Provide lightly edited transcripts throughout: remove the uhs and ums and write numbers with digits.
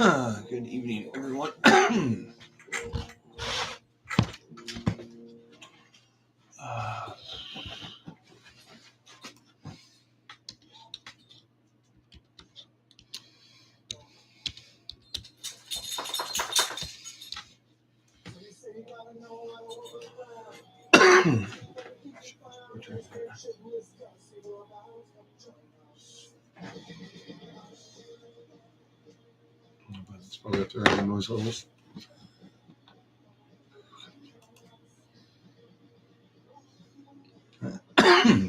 Good evening, everyone. It's probably up there in noise levels.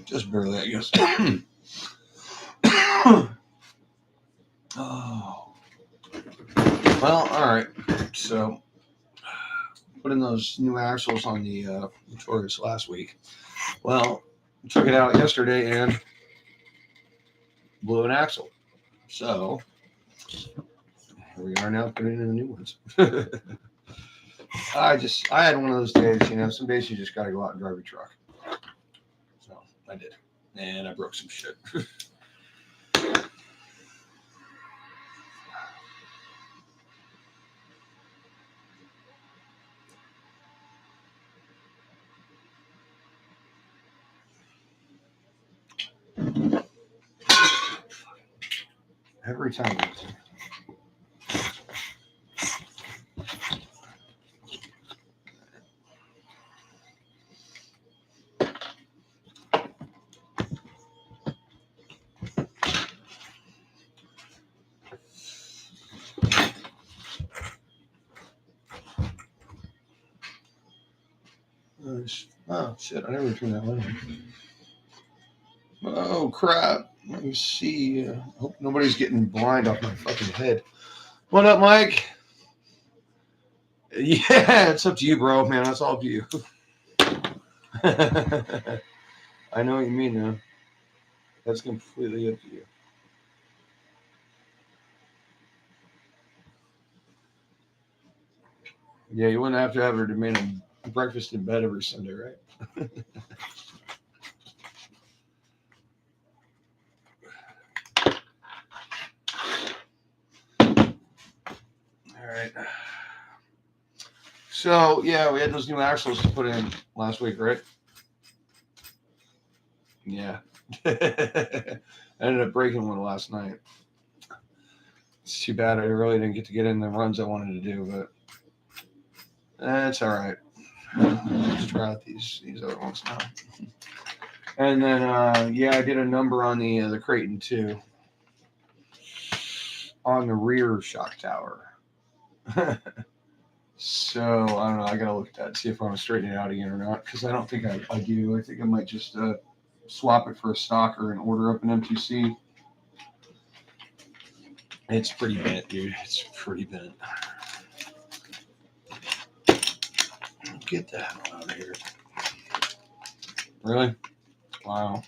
Just barely, I guess. Oh. Well, all right. So, putting those new axles on the Taurus last week. Well, took it out yesterday and blew an axle. So, here we are now putting in the new ones. I had one of those days, some days you just got to go out and drive your truck. So, I did. And I broke some shit. Every time. Oh, shit. I never turned that on. Oh, crap. Let me see. Hope nobody's getting blind off my fucking head. What up, Mike? Yeah, it's up to you, bro, man. That's all up to you. I know what you mean, though. That's completely up to you. Yeah, you wouldn't have to have her demand a breakfast in bed every Sunday, right? All right. So, yeah, we had those new axles to put in last week, right? Yeah. I ended up breaking one last night. It's too bad I really didn't get to get in the runs I wanted to do, but it's all right. Let's try out these other ones now. And then, I did a number on the Creighton too, on the rear shock tower. So I don't know. I gotta look at that, see if I want to straighten it out again or not, because I don't think I do. I think I might just swap it for a stocker and order up an MTC. It's pretty bent, dude. It's pretty bent. Get that out of here. Really? Wow.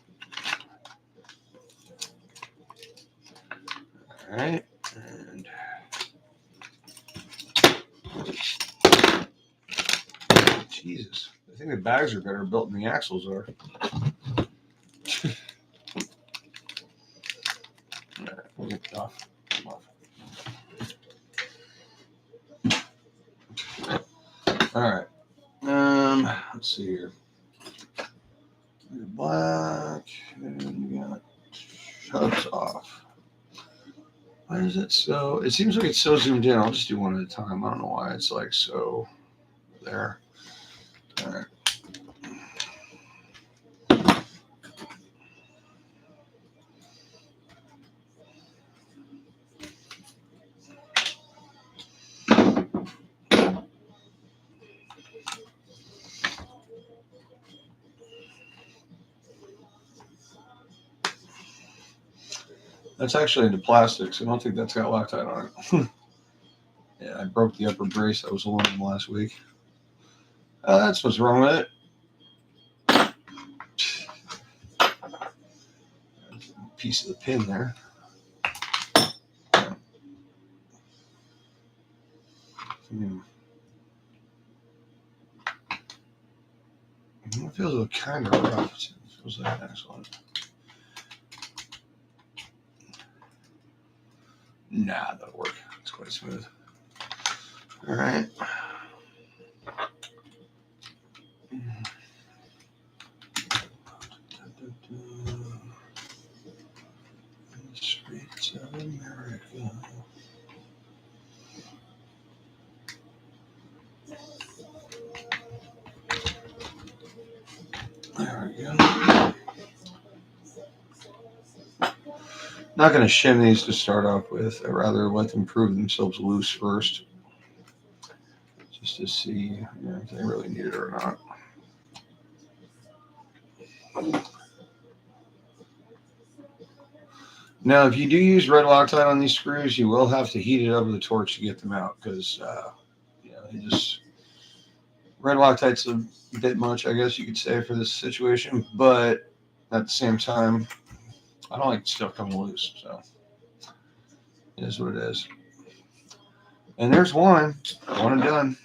All right. And Jesus, I think the bags are better built than the axles are. All right, we'll get it off. All right. Let's see here. Black, and you got shuts off. Why is it so? It seems like it's so zoomed in. I'll just do one at a time. I don't know why it's like so there. All right. That's actually into plastics. I don't think that's got Loctite on it. Yeah, I broke the upper brace. I was aluminum last week. That's what's wrong with it. Piece of the pin there. It feels kind of rough. It feels like excellent. Nah, that'll work. It's quite smooth. All right. Streets of America. There we go. Not going to shim these to start off with. I'd rather let them prove themselves loose first, just to see if they really need it or not. Now, if you do use red Loctite on these screws, you will have to heat it up with a torch to get them out, because red Loctite's a bit much, I guess you could say, for this situation. But at the same time, I don't like stuff coming loose, so it is what it is. And there's one and done.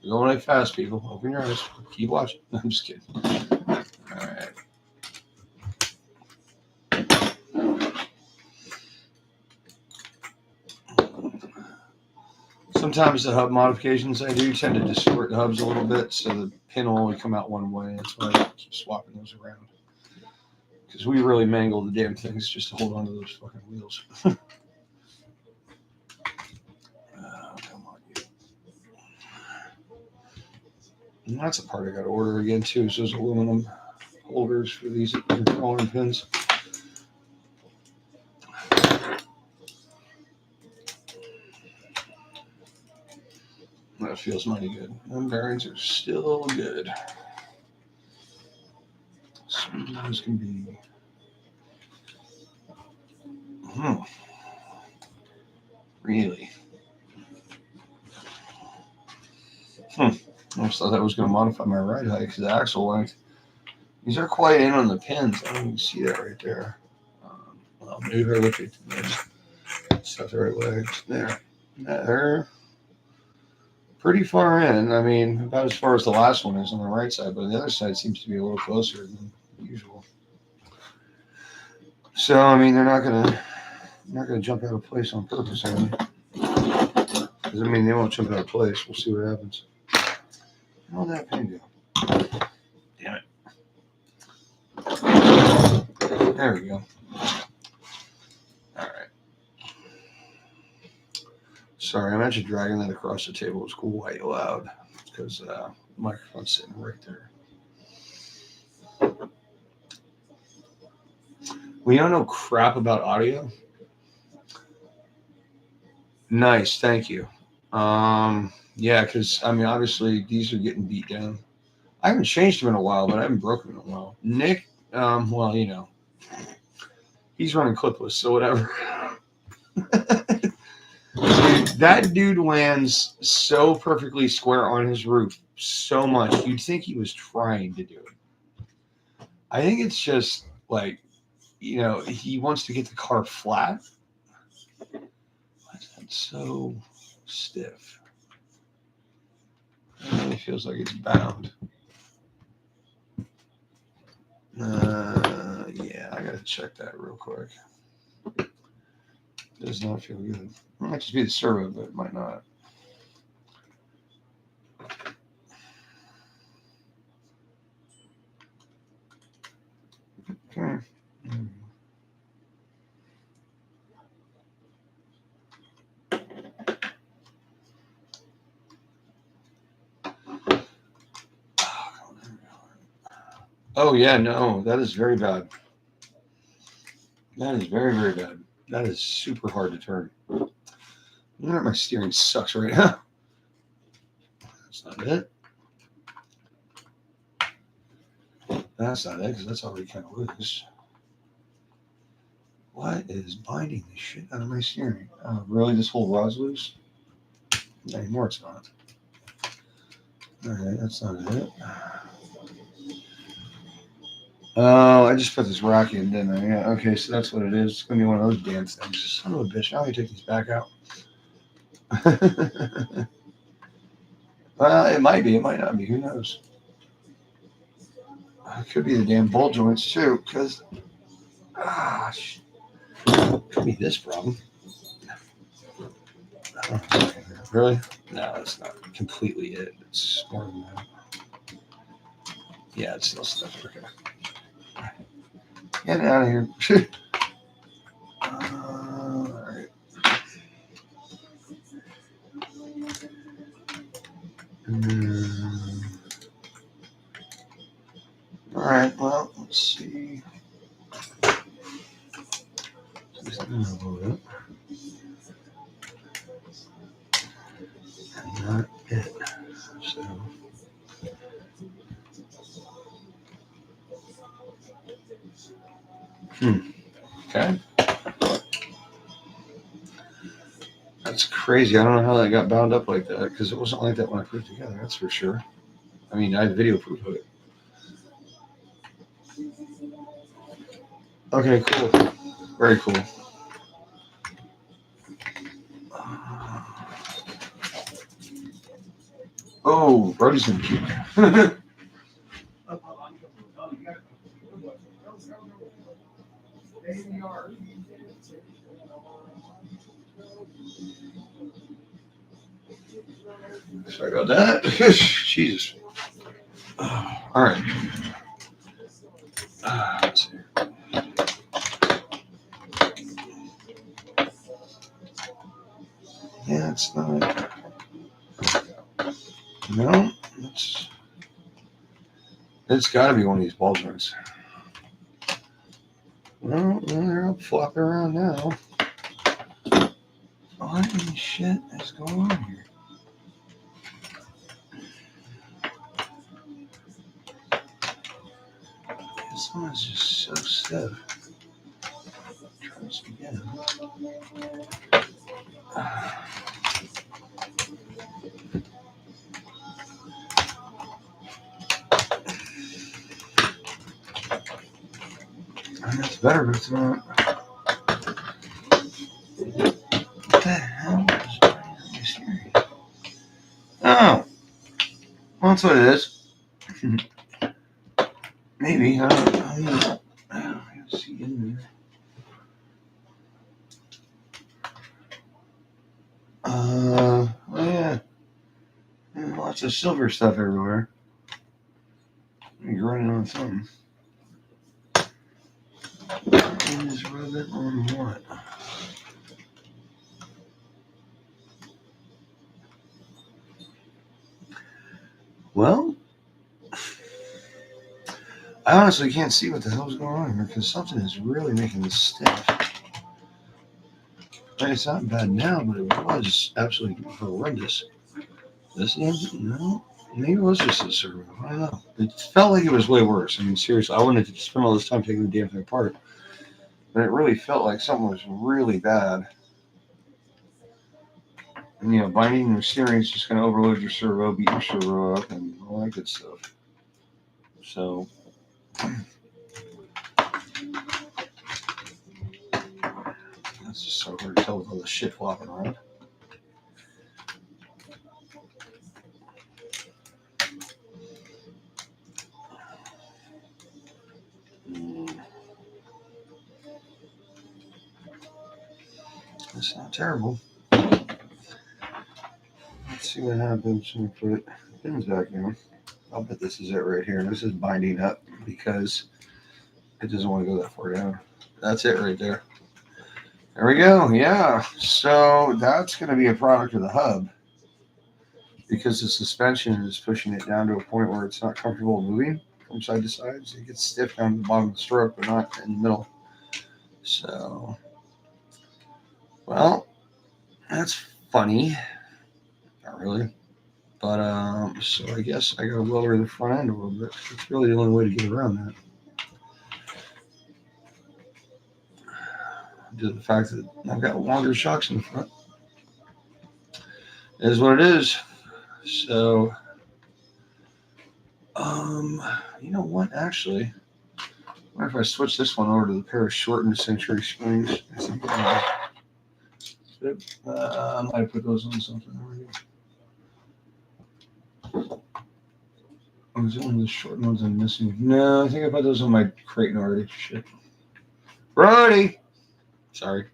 You're going right fast, people. Open your eyes. Keep watching. I'm just kidding. All right. Sometimes the hub modifications I do tend to distort the hubs a little bit, so the pin will only come out one way. That's why I keep swapping those around. Because we really mangle the damn things just to hold on to those fucking wheels. Come on, you. And that's a part I got to order again, too, is those aluminum holders for these rolling pins. That feels mighty good. Them bearings are still good. Smooth as can be. Really? I just thought that was going to modify my ride height because the axle length. These are quite in on the pins. I don't even see that right there. Well, maybe if I look at stuff the right way. There. They're pretty far in. I mean, about as far as the last one is on the right side, but the other side seems to be a little closer than usual. So, I mean, they're not gonna jump out of place on purpose, are they? Because, I mean, they won't jump out of place. We'll see what happens. How did that pin go? Damn it. There we go. All right. Sorry, I'm actually dragging that across the table. It's quite loud because the microphone's sitting right there. We don't know crap about audio. Nice, thank you. Yeah, because I mean, obviously these are getting beat down. I haven't changed them in a while, but I haven't broken them in a while. Nick, well, you know, he's running clipless, so whatever. That dude lands so perfectly square on his roof so much, you'd think he was trying to do it. I think it's just like, you know, he wants to get the car flat. Why is that so stiff? It really feels like it's bound. Yeah, I gotta check that real quick. Does not feel good. It might just be the servo, but it might not. Okay. Oh yeah, no, that is very bad. That is very, very bad. That is super hard to turn. You know, my steering sucks right now. That's not it. That's not it, because that's already kind of loose. What is binding the shit out of my steering? Oh, really? This whole rod's loose? Not anymore, it's not. Alright, that's not it. Oh, I just put this rock in, didn't I? Yeah, okay, so that's what it is. It's going to be one of those damn things. Son of a bitch. Now I take these back out. Well, it might be. It might not be. Who knows? It could be the damn bolt joints, too, because... Could be this problem. Really? No, that's not completely it. It's more than that. Yeah, it's still stuff. Okay. Get out of here. All right. All right. Well, let's see. And not it. So. Okay. That's crazy. I don't know how that got bound up like that because it wasn't like that when I put it together. That's for sure. I mean, I have video proof of it. Okay, cool. Very cool. Oh, Brody's gonna keep. Sorry about that. Jesus. All right. Let's see. Yeah, it's not. No, it's got to be one of these ball joints. Well, they're all flopping around now. What in shit is going on here? This one is just so stiff. Try this again. That's better, but it's not. What the hell is this here? Oh, well, that's what it is. Maybe. I don't know. I don't see it in there. Oh yeah. Lots of silver stuff everywhere. You're running on something. And just rub it on what? Well, I honestly can't see what the hell's going on here because something is really making this stiff. And it's not bad now, but it was absolutely horrendous. This one? No. Maybe it was just a servo. I don't know. It felt like it was way worse. I mean, seriously, I wouldn't have spent all this time taking the damn thing apart. But it really felt like something was really bad. And, you know, binding and steering is just going to overload your servo, beat your servo up, and all that good stuff. So, that's just so hard to tell with all the shit flopping around. It's not terrible. Let's see what happens when we put it pins back down. I'll bet this is it right here. This is binding up because it doesn't want to go that far down. That's it right there. There we go. Yeah. So that's going to be a product of the hub because the suspension is pushing it down to a point where it's not comfortable moving from side to side. So it gets stiff down to the bottom of the stroke, but not in the middle. So, well, that's funny. Not really. But, so I guess I got to lower the front end a little bit. It's really the only way to get around that. Due to the fact that I've got longer shocks in the front. It is what it is. So, you know what, actually? I wonder if I switch this one over to the pair of shortened Century springs. I might put those on something already. Oh, is it one of the short ones I'm missing? No, I think I put those on my Creighton already. Shit. Brody! Sorry.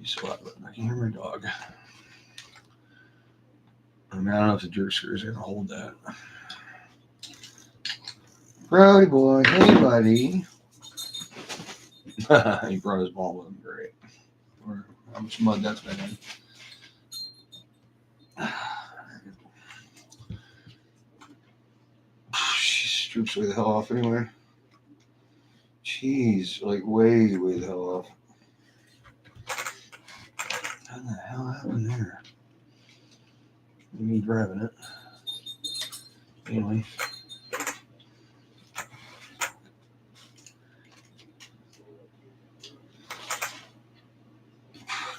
You swat, but I can hear my dog. I mean, I don't know if the jerk screws are going to hold that. Brody boy, hey buddy. He brought his ball with him. Great. Or how much mud that's been in. She droops way the hell off anyway. Jeez, like way the hell off. How the hell happened there? Me grabbing it. Anyway.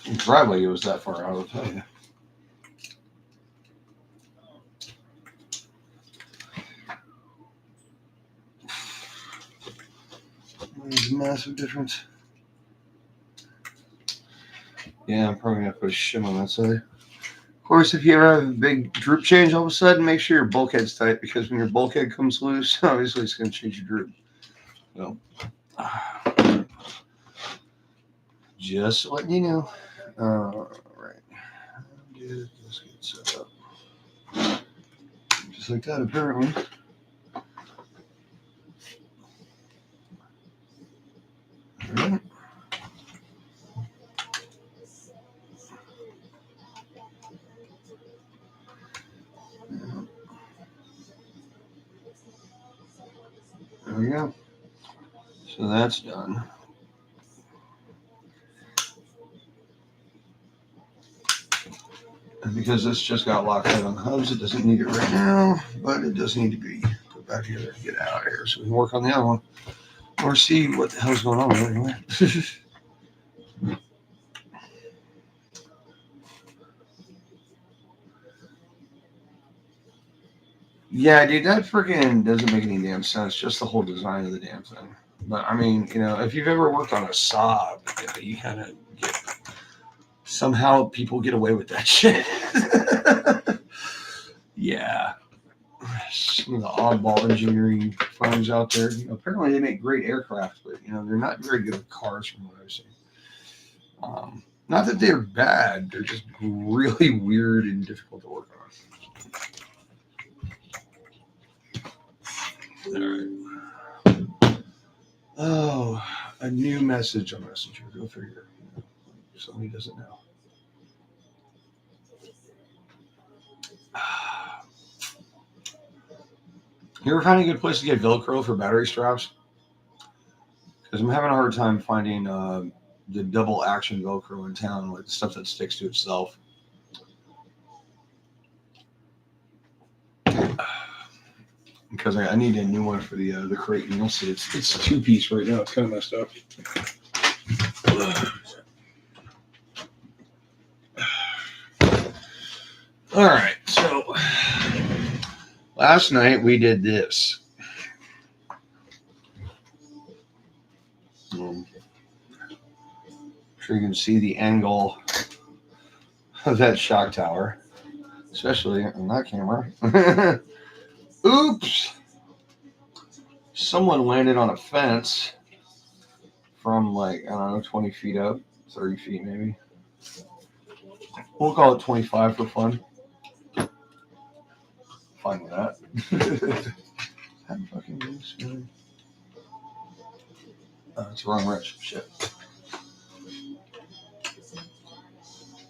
The driveway goes that far out, I'll tell you. There's a massive difference. Yeah, I'm probably going to put a shim on that side. Of course, if you ever have a big droop change all of a sudden, make sure your bulkhead's tight, because when your bulkhead comes loose, obviously it's going to change your droop. So, just letting you know. All right. Let's get set up. Just like that, apparently. All right. There we go. So that's done. And because this just got locked out on the hubs, it doesn't need it right now, but it does need to be put back together and get out of here so we can work on the other one. Or see what the hell's going on with it anyway. Yeah, dude, that freaking doesn't make any damn sense. Just the whole design of the damn thing. But I mean, if you've ever worked on a Saab, you kind of get. Somehow people get away with that shit. Yeah. Some of the oddball engineering firms out there. Apparently they make great aircraft, but they're not very good with cars from what I've seen. Not that they're bad, they're just really weird and difficult to work on. All right. Oh, a new message on Messenger. Go figure. Somebody doesn't know. You ever find a good place to get Velcro for battery straps? Because I'm having a hard time finding the double action Velcro in town, like the stuff that sticks to itself. Because I need a new one for the crate, and you'll see it's 2-piece right now. It's kind of messed up. All right, so last night we did this. I'm sure you can see the angle of that shock tower, especially on that camera. Oops! Someone landed on a fence from 20 feet up, 30 feet maybe. We'll call it 25 for fun. Fine with that. That fucking moves, man. Oh, it's the wrong wrench. Shit.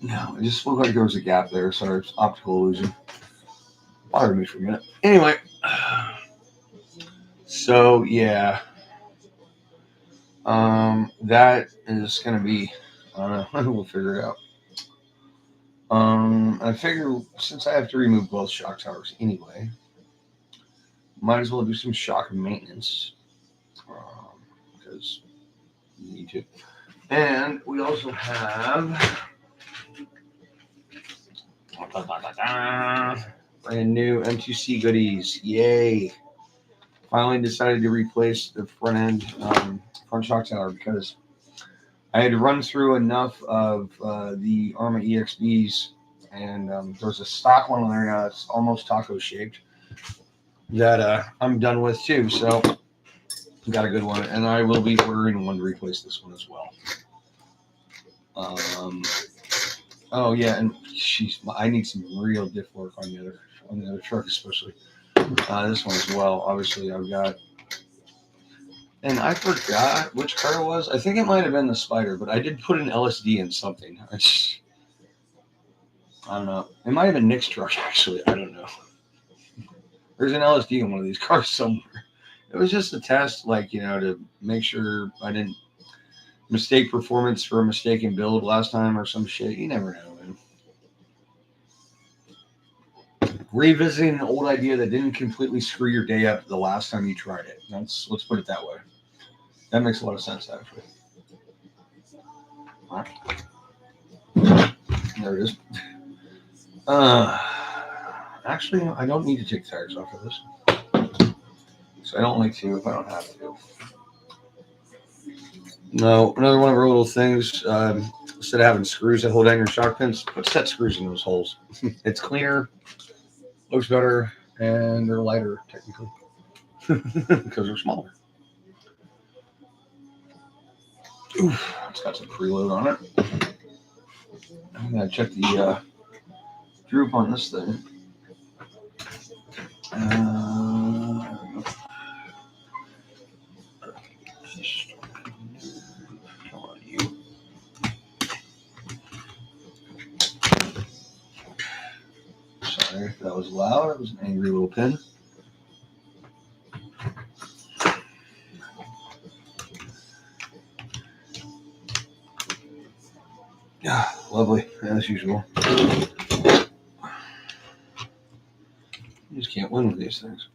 No, it just looked like there was a gap there. Sorry, it's optical illusion. Bothered me for a minute. Anyway. So, yeah. That is going to be, I don't know, we'll figure it out. I figure since I have to remove both shock towers anyway, might as well do some shock maintenance, because you need to. And we also have brand new M2C goodies. Yay! Finally decided to replace the front shock tower because I had to run through enough of the Arma EXBs, and there's a stock one on there now that's almost taco shaped that I'm done with too. So got a good one, and I will be ordering one to replace this one as well. Oh yeah, and I need some real diff work on the other truck, especially this one as well. Obviously, I've got, and I forgot which car it was. I think it might have been the Spider, but I did put an LSD in something. I don't know. It might have been Nick's truck actually. I don't know. There's an LSD in one of these cars somewhere. It was just a test, like, to make sure I didn't mistake performance for a mistaken build last time or some shit. You never know, man. Revisiting an old idea that didn't completely screw your day up the last time you tried it. Let's put it that way. That makes a lot of sense, actually. All right. There it is. Actually, I don't need to take tires off of this. So I don't like to if I don't have to. No, another one of our little things. Instead of having screws that hold down your shock pins, put set screws in those holes. It's cleaner, looks better, and they're lighter technically because they're smaller. Oof, it's got some preload on it. I'm gonna check the droop on this thing. Sorry if that was loud. It was an angry little pin. Yeah, lovely, as usual. You just can't win with these things.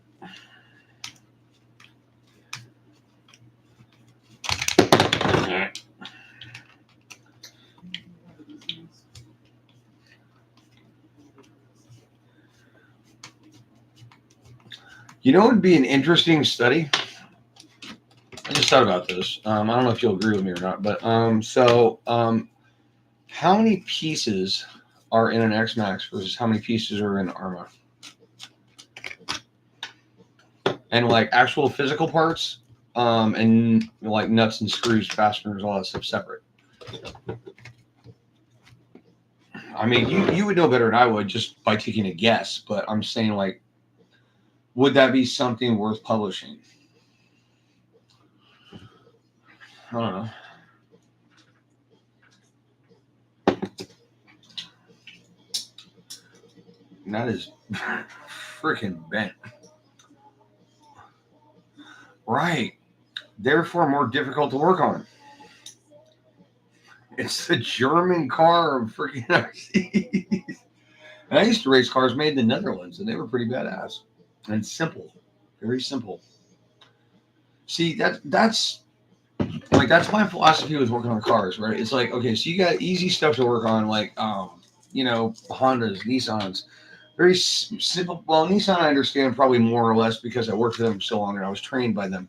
You know what would be an interesting study? I just thought about this. I don't know if you'll agree with me or not, but how many pieces are in an X-Max versus how many pieces are in Arma? And like actual physical parts, and like nuts and screws, fasteners, all that stuff separate. I mean, you would know better than I would just by taking a guess, but I'm saying, like, would that be something worth publishing? I don't know. That is freaking bent. Right. Therefore, more difficult to work on. It's the German car of freaking RCs. And I used to race cars made in the Netherlands, and they were pretty badass and simple, very simple. See, that's my philosophy with working on cars, right? It's like, okay, so you got easy stuff to work on, like Hondas, Nissans, very simple. Well, Nissan I understand probably more or less because I worked with them so long and I was trained by them.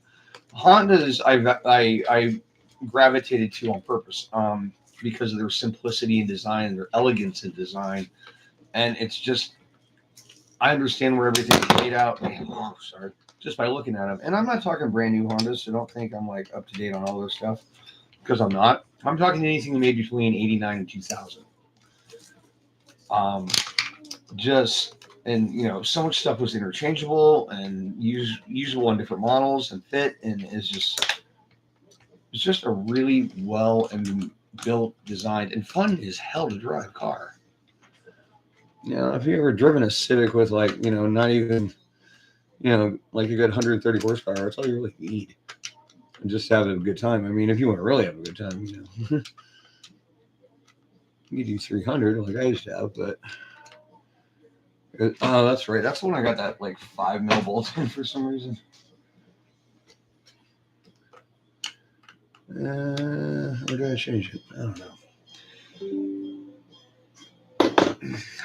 Hondas I gravitated to on purpose, because of their simplicity in design and their elegance in design, and it's just I understand where everything's laid out. Sorry, just by looking at them. And I'm not talking brand new Hondas, so don't think I'm like up to date on all this stuff because I'm not. I'm talking anything made between '89 and 2000. So much stuff was interchangeable and usable on different models and fit, and it's just a really well and built, designed, and fun as hell to drive car. If you ever driven a Civic with not even like a good 130 horsepower, that's all you really need, and just have a good time. I mean, if you want to really have a good time, you do 300 like I used to have, but. Oh, that's right. That's when I got that like 5 mil bolt in for some reason. Or did I change it? I don't know.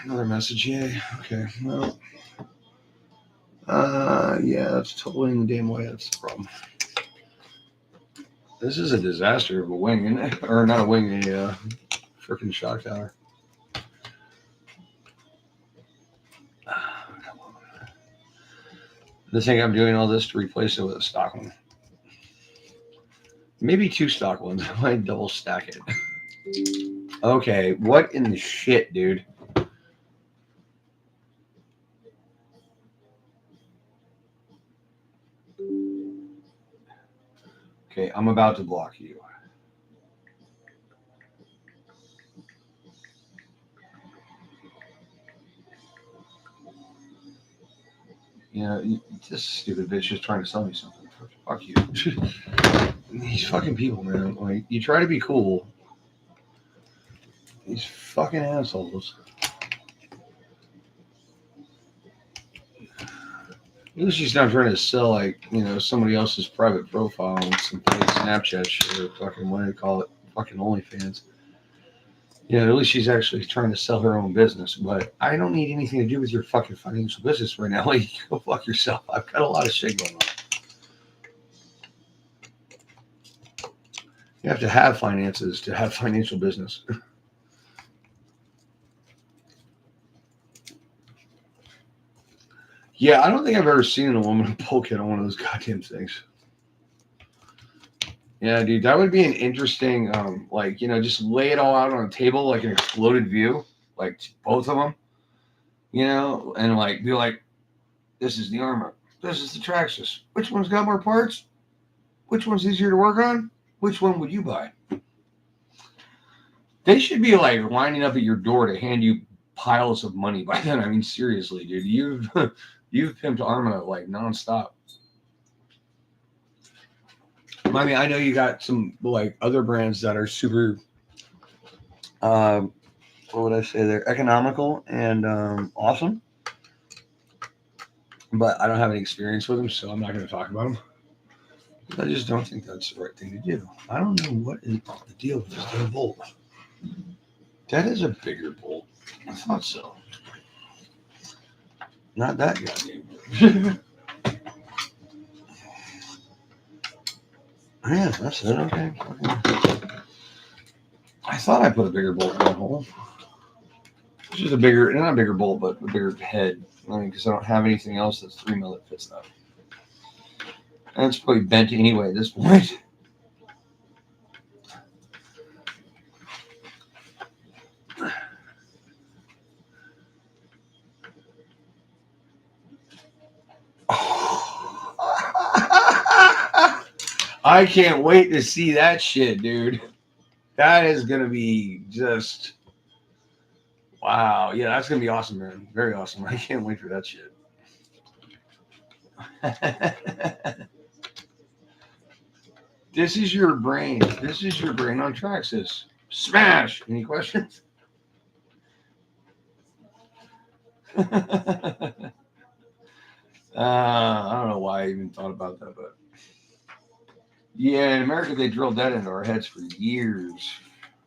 Another message, yay. Okay, well. Yeah, that's totally in the damn way. That's the problem. This is a disaster of a wing, isn't it? Or not a wing, a freaking shock tower. I think I'm doing all this to replace it with a stock one. Maybe 2 stock ones. I might double stack it. Okay, what in the shit, dude? Okay, I'm about to block you. You know, this stupid bitch just trying to sell me something. Fuck you. These fucking people, man. Like, you try to be cool. These fucking assholes. At least she's not trying to sell, like, somebody else's private profile and some fake Snapchat shit or fucking, what do you call it? Fucking OnlyFans. Yeah, at least she's actually trying to sell her own business. But I don't need anything to do with your fucking financial business right now. Like, go fuck yourself. I've got a lot of shit going on. You have to have finances to have financial business. Yeah, I don't think I've ever seen a woman poke it on one of those goddamn things. Yeah, dude, that would be an interesting, just lay it all out on a table like an exploded view, like both of them, and like be like, this is the Arma, this is the Traxxas. Which one's got more parts? Which one's easier to work on? Which one would you buy? They should be like lining up at your door to hand you piles of money by then. I mean, seriously, dude, you've pimped Arma like nonstop. I mean, I know you got some like other brands that are super, what would I say? They're economical and awesome, but I don't have any experience with them, so I'm not going to talk about them. I just don't think that's the right thing to do. I don't know what is the deal with this damn bolt. That is a bigger bolt. I thought so. Not that goddamn. Yeah, that's it. Okay. I thought I put a bigger bolt in that hole. It's just not a bigger bolt, but a bigger head. I mean, because I don't have anything else that's 3 mil that fits that. And it's probably bent anyway at this point. I can't wait to see that shit, dude. That is going to be just wow. Yeah, that's going to be awesome, man. Very awesome. I can't wait for that shit. This is your brain. This is your brain on Traxxas. Smash. Any questions? I don't know why I even thought about that, but yeah, in America they drilled that into our heads for years.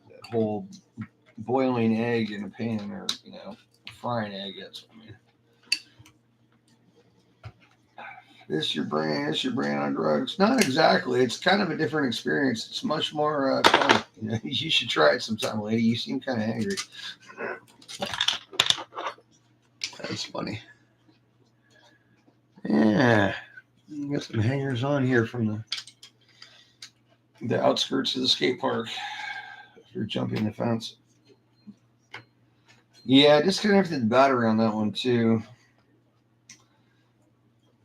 That whole boiling egg in a pan, or frying egg. That's what I mean. This is your brain. This is your brain on drugs. Not exactly. It's kind of a different experience. It's much more fun. You should try it sometime, lady. You seem kind of angry. That's funny. Yeah, got some hangers on here from the outskirts of the skate park. If you're jumping the fence. Yeah, I disconnected the battery on that one too.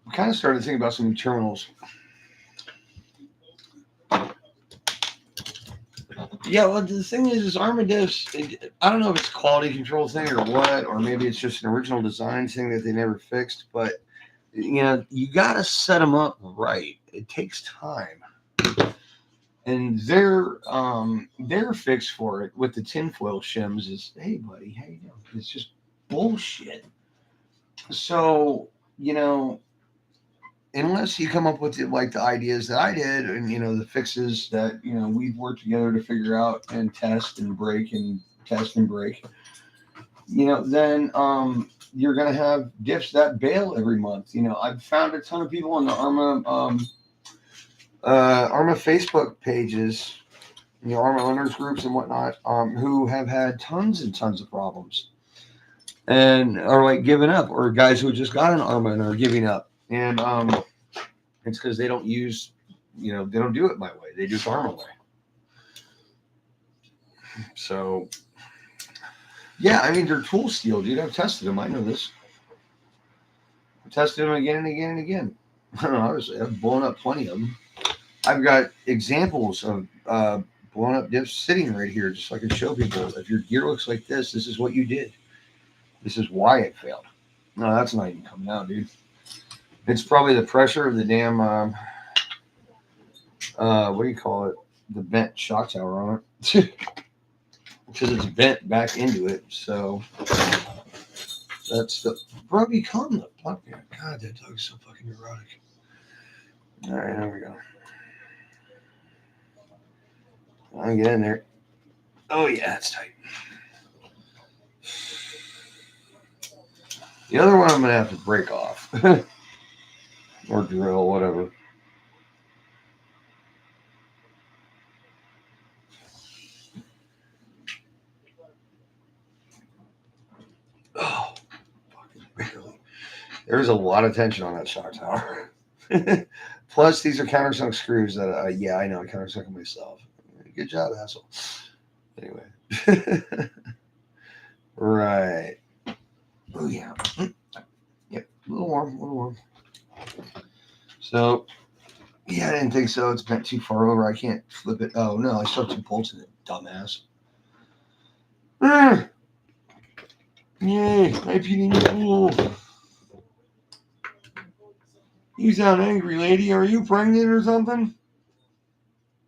I kind of started thinking about some new terminals. Yeah, well, the thing is Armadifs, I don't know if it's a quality control thing or what, or maybe it's just an original design thing that they never fixed, but you got to set them up right. It takes time. And their fix for it with the tinfoil shims is, hey buddy, how you doing? It's just bullshit. So, unless you come up with the ideas that I did, and the fixes that we've worked together to figure out and test and break and test and break, then you're gonna have diffs that bail every month. I've found a ton of people on the Arma Facebook pages, Arma owners groups and whatnot, who have had tons and tons of problems and are like giving up, or guys who just got an Arma and are giving up, and it's because they don't use, they don't do it my way. They do Arma way. So, yeah, I mean, they're tool steel, dude. I've tested them. I know this. I've tested them again and again and again. I don't know, obviously, I've blown up plenty of them. I've got examples of blown up dips sitting right here just so I can show people. If your gear looks like this is what you did. This is why it failed. No, that's not even coming out, dude. It's probably the pressure of the damn, what do you call it? The bent shock tower on it. Because it's bent back into it. So that's the. Bro, become the fuck man. God, that dog's so fucking neurotic. All right, there we go. I'll get in there. Oh, yeah, it's tight. The other one I'm going to have to break off. Or drill, whatever. Oh, fucking barely. There's a lot of tension on that shock tower. Plus, these are countersunk screws that, yeah, I know, I countersunk them myself. Good job, asshole. Anyway. Right. Oh, yeah. Yep, a little warm. So, yeah, I didn't think so. It's bent too far over. I can't flip it. Oh, no, I still have 2 bolts in it, dumbass. Yay, I peed in your pool. You sound angry, lady. Are you pregnant or something?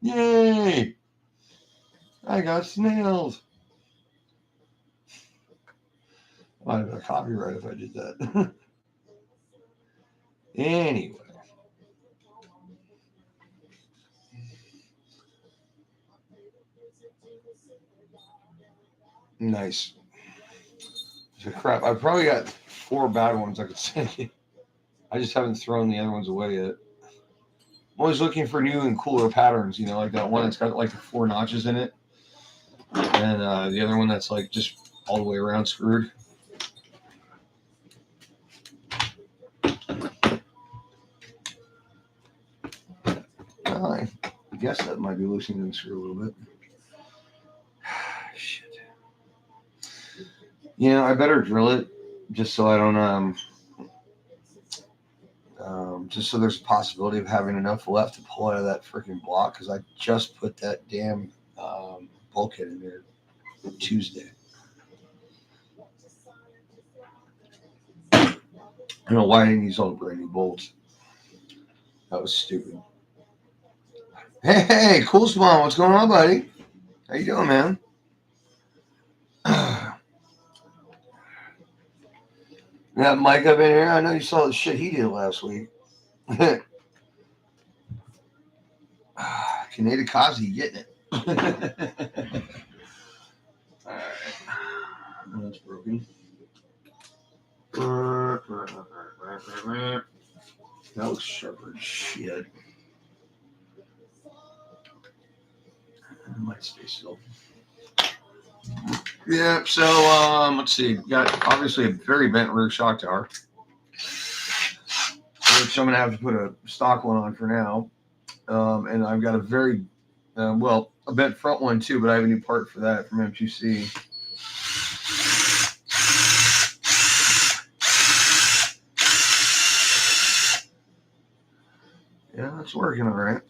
Yay! I got snails. I'd have got copyright if I did that. Anyway. Nice. So crap. I've probably got 4 bad ones I could send you. I just haven't thrown the other ones away yet. I'm always looking for new and cooler patterns, you know, like that one that's got like the 4 notches in it. And the other one that's like just all the way around screwed. I guess that might be loosening the screw a little bit. Shit. You know, I better drill it just so I don't just so there's a possibility of having enough left to pull out of that freaking block because I just put that damn bulkhead in there Tuesday. I don't know why I didn't use all the brand new bolts. That was stupid. Hey, cool spawn, what's going on, buddy? How you doing, man? That Mike up in here? I know you saw the shit he did last week. Kaneda Kazi getting it. Alright. That's broken. That looks sharper as shit. I might stay still. Yeah, so let's see. Got obviously a very bent rear shock tower, which I'm gonna have to put a stock one on for now. And I've got a very a bent front one too, but I have a new part for that from M2C. Yeah, that's working all right.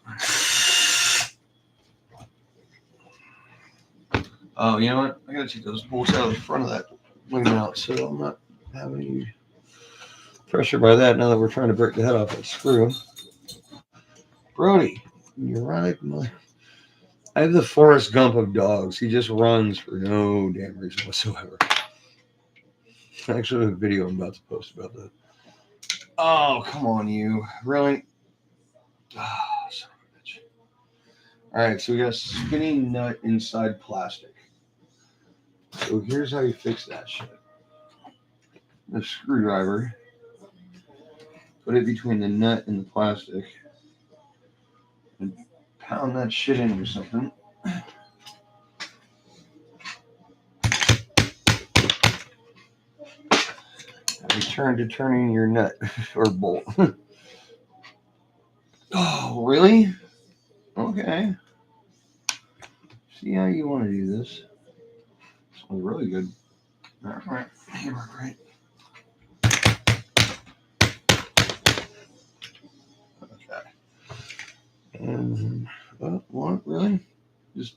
Oh, you know what? I gotta take those bolts out of the front of that wing mount, so I'm not having any pressure by that now that we're trying to break the head off that screw. Brody, you're right. I have the Forrest Gump of dogs. He just runs for no damn reason whatsoever. I actually have a video I'm about to post about that. Oh, come on, you. Really? Oh, son of a bitch. All right, so we got a spinning nut inside plastic. So here's how you fix that shit. The screwdriver. Put it between the nut and the plastic. And pound that shit into something. Return to turning your nut or bolt. Oh, really? Okay. See how you want to do this. was really good. All right, hammer right. Okay. And what really? Just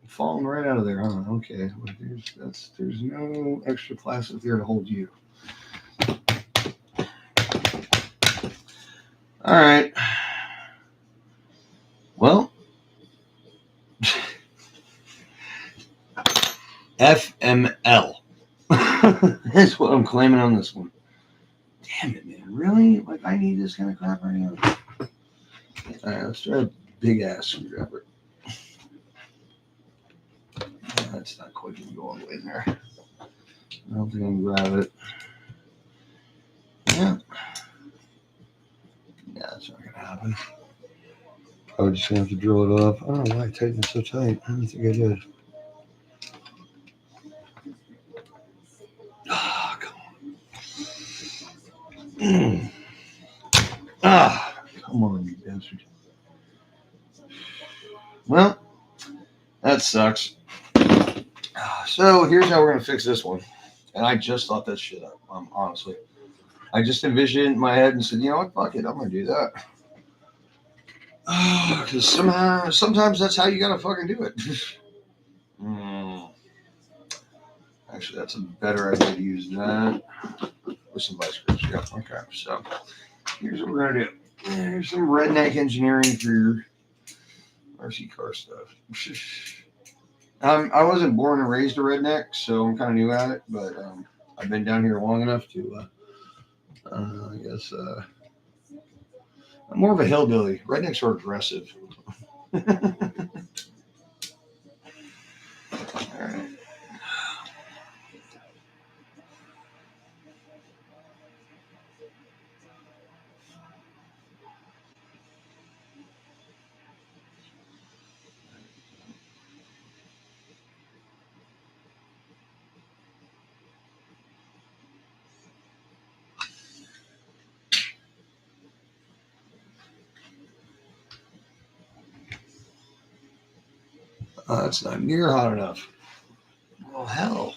falling right out of there, huh? Okay. Well, there's no extra plastic there to hold you. All right. Well, FML. That's what I'm claiming on this one. Damn it, man. Really? Like, I need this kind of crap right now? All right, let's try a big ass screwdriver. That's not quite going to go all the way in there. I don't think I can grab it. Yeah. Yeah, that's not going to happen. I'm just going to have to drill it off. I don't know why I tightened it so tight. I don't think I did. Ah, come on. Come on, you bastard. Well, that sucks. So here's how we're going to fix this one. And I just thought that shit up, honestly. I just envisioned it in my head and said, you know what, fuck it, I'm going to do that. Because sometimes that's how you got to fucking do it. Actually, that's a better idea to use that with some vice grips. Yeah, okay. So here's what we're going to do. Here's some redneck engineering for your RC car stuff. I wasn't born and raised a redneck, so I'm kind of new at it, but I've been down here long enough to, I guess, I'm more of a hillbilly. Rednecks are aggressive. All right. That's not near hot enough. Oh, hell.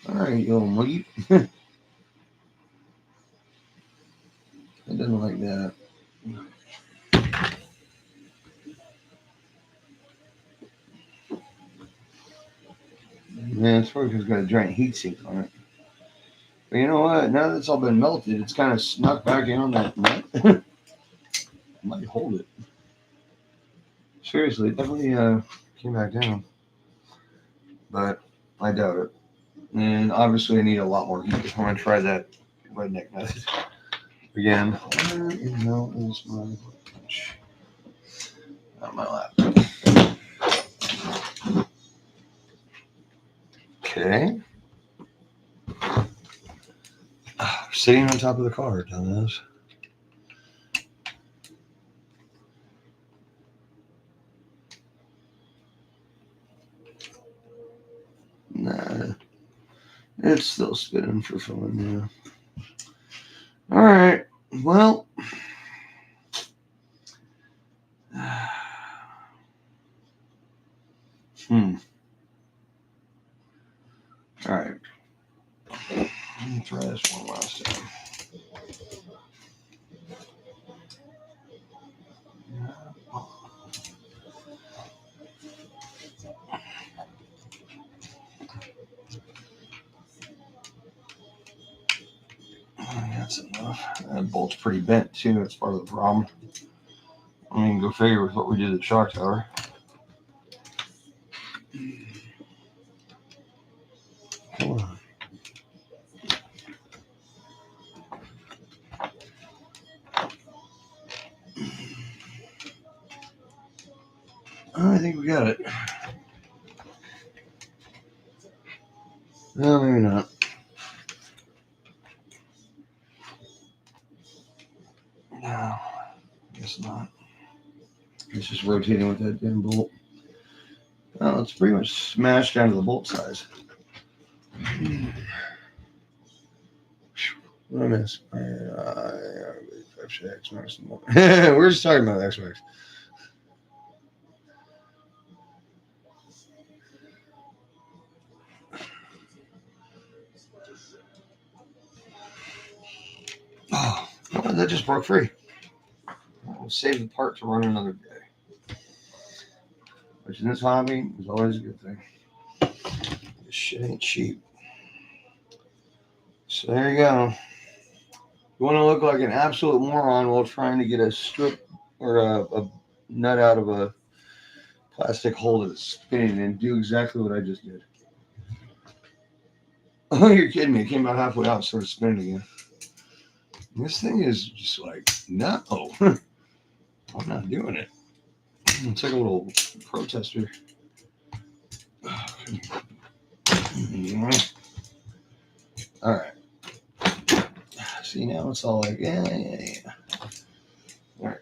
All right, you little muggy. I didn't like that. Yeah, it's probably because it's got a giant heat sink on it. But you know what? Now that it's all been melted, it's kind of snuck back in on that nut. Might hold it. Seriously, it definitely came back down. But I doubt it. And obviously, I need a lot more heat. I'm going to try that redneck nut again. Where in the hell is my punch? Not my lap. Okay. Sitting on top of the car, dumbass. Nah. It's still spinning for fun, yeah. All right. Well. All right. Let me try this one last time. That's enough. That bolt's pretty bent too. That's part of the problem. I mean, go figure with what we did at Shock Tower. Come on. I think we got it. No, maybe not. No, guess not. It's just rotating with that damn bolt. Well, it's pretty much smashed down to the bolt size. What did I miss? We're just talking about X-Max. that just broke free. I'll save the part to run another day. Which in this hobby is always a good thing. This shit ain't cheap. So there you go. You want to look like an absolute moron while trying to get a strip or a nut out of a plastic hole that's spinning, and do exactly what I just did. Oh, you're kidding me. It came about halfway out and started spinning again. This thing is just like, no. I'm not doing it. It's like a little protester. All right. See, now it's all like, yeah. All right.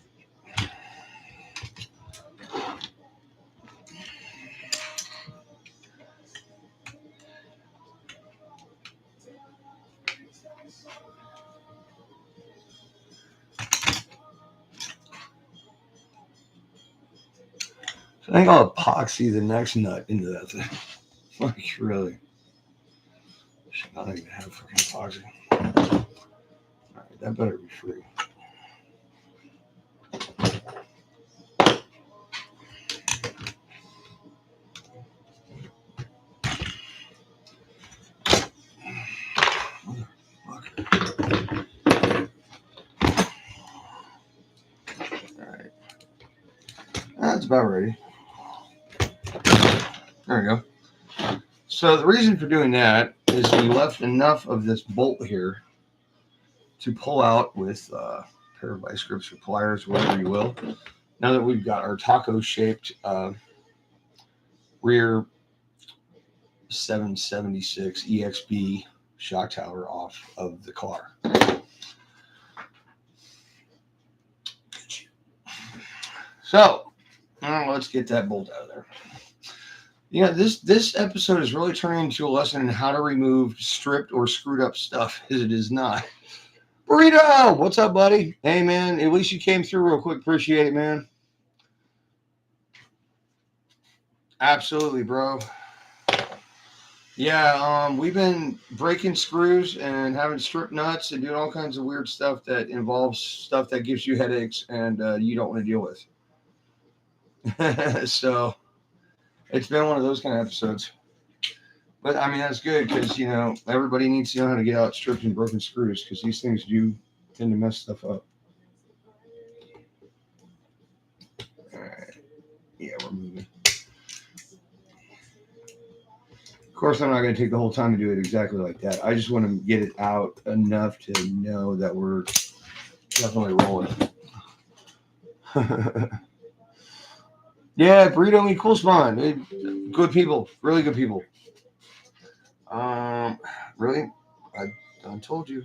I think I'll epoxy the next nut into that thing. Like, really. Should not even have fucking epoxy. Alright, that better be free. Alright. That's about ready. There we go. So the reason for doing that is we left enough of this bolt here to pull out with a pair of vice grips or pliers, whatever you will. Now that we've got our taco-shaped rear 776 EXB shock tower off of the car. So, let's get that bolt out of there. Yeah, this episode is really turning into a lesson in how to remove stripped or screwed up stuff as it is not. Burrito, what's up, buddy? Hey, man, at least you came through real quick. Appreciate it, man. Absolutely, bro. Yeah, we've been breaking screws and having strip nuts and doing all kinds of weird stuff that involves stuff that gives you headaches and you don't want to deal with. So it's been one of those kind of episodes. But I mean, that's good because, you know, everybody needs to know how to get out stripped and broken screws because these things do tend to mess stuff up. All right. Yeah, we're moving. Of course, I'm not going to take the whole time to do it exactly like that. I just want to get it out enough to know that we're definitely rolling. Yeah, Burrito and Cool Spawn. Good people. Really good people. Really? I told you.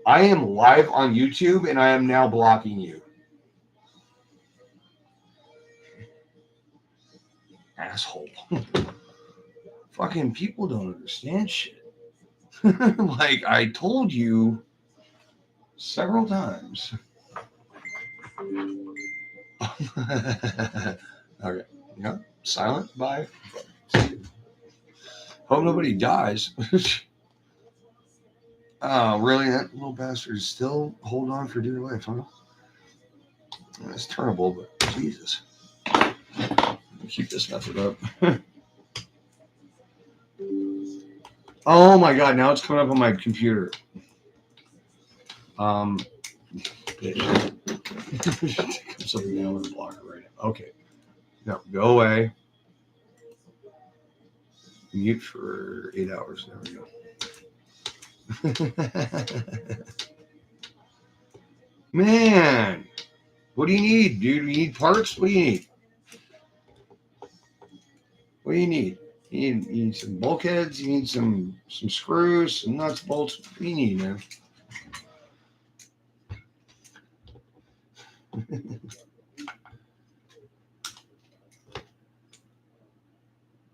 I am live on YouTube and I am now blocking you. Asshole. Fucking people don't understand shit. Like I told you several times. Okay. Yeah. Silent. Bye. Hope nobody dies. Oh, really? That little bastard is still holding on for dear life, huh? That's terrible, but Jesus. Keep this method up. Oh my God! Now it's coming up on my computer. Something down with the blocker right now. Okay. No, go away. Mute for 8 hours. There we go. Man, what do you need, dude? You need parts? What do you need? What do you need? You need some bulkheads. You need some screws, some nuts, bolts. What do you need, man?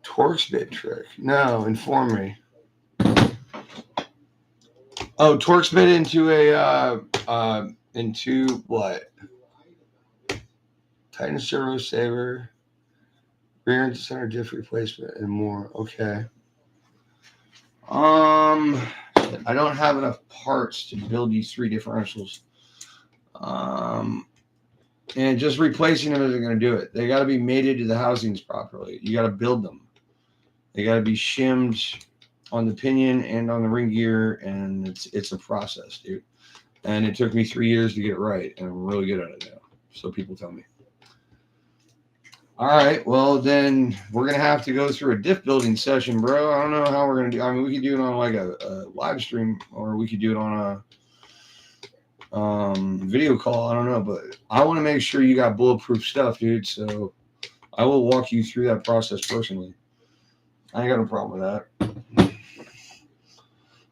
Torx bit trick. No, inform me. Oh, Torx bit into into what? Titan servo saver, rear and center diff replacement, and more. Okay. I don't have enough parts to build these 3 differentials. And just replacing them isn't going to do it. They got to be mated to the housings properly. You got to build them. They got to be shimmed on the pinion and on the ring gear, and it's a process, dude. And it took me 3 years to get it right, and I'm really good at it now. So people tell me. All right, well then we're gonna have to go through a diff building session, bro. I don't know how we're gonna do. I mean, we could do it on like a live stream, or we could do it on a video call. I don't know, but I want to make sure you got bulletproof stuff, dude. So I will walk you through that process personally. I ain't got no problem with that.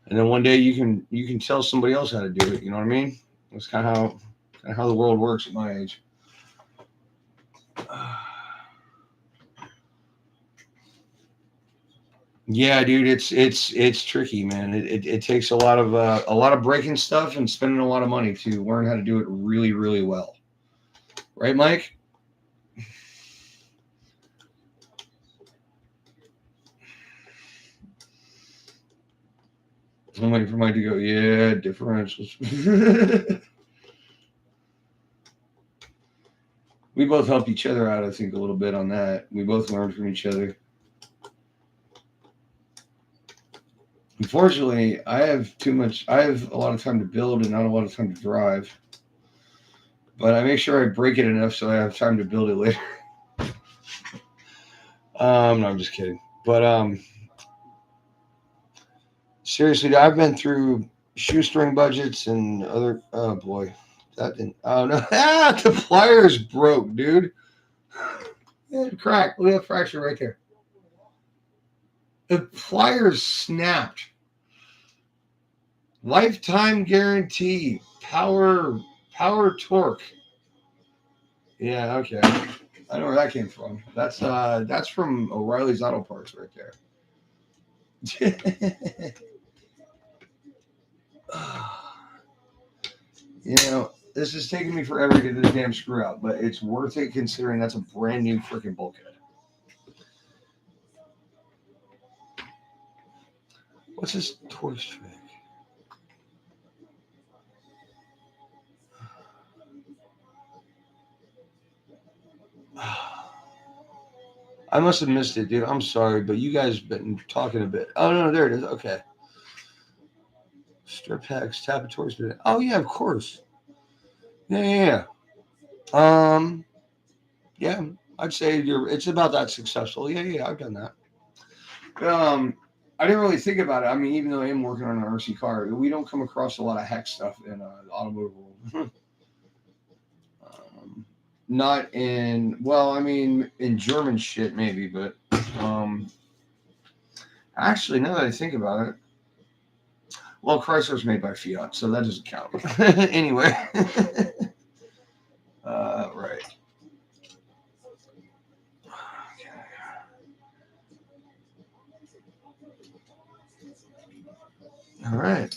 And then one day you can tell somebody else how to do it. You know what I mean? That's kind of how the world works at my age. Yeah, dude, it's tricky, man. It takes a lot of breaking stuff and spending a lot of money to learn how to do it really, really well. Right, Mike? I'm waiting for Mike to go, yeah, differentials. We both helped each other out, I think, a little bit on that. We both learned from each other. Unfortunately, I have a lot of time to build and not a lot of time to drive. But I make sure I break it enough so I have time to build it later. No, I'm just kidding. But seriously, I've been through shoestring budgets and other. Oh boy, that didn't. Oh no, the pliers broke, dude. It cracked. Look at that fracture right there. The pliers snapped. Lifetime guarantee. Power torque. Yeah, okay. I know where that came from. That's from O'Reilly's Auto Parts right there. You know, this is taking me forever to get this damn screw out, but it's worth it considering that's a brand new freaking bulkhead. What's this torque trick? I must have missed it, dude. I'm sorry, but you guys been talking a bit. Oh no, there it is. Okay. Strip hex, tapatory spin. Oh yeah, of course. Yeah. Yeah, I'd say it's about that successful. Yeah, I've done that. I didn't really think about it. I mean, even though I am working on an RC car, we don't come across a lot of hex stuff in the automotive world. Not in, well, I mean, in German shit maybe, but actually, now that I think about it, well, Chrysler's made by Fiat, so that doesn't count. Anyway, right. All right.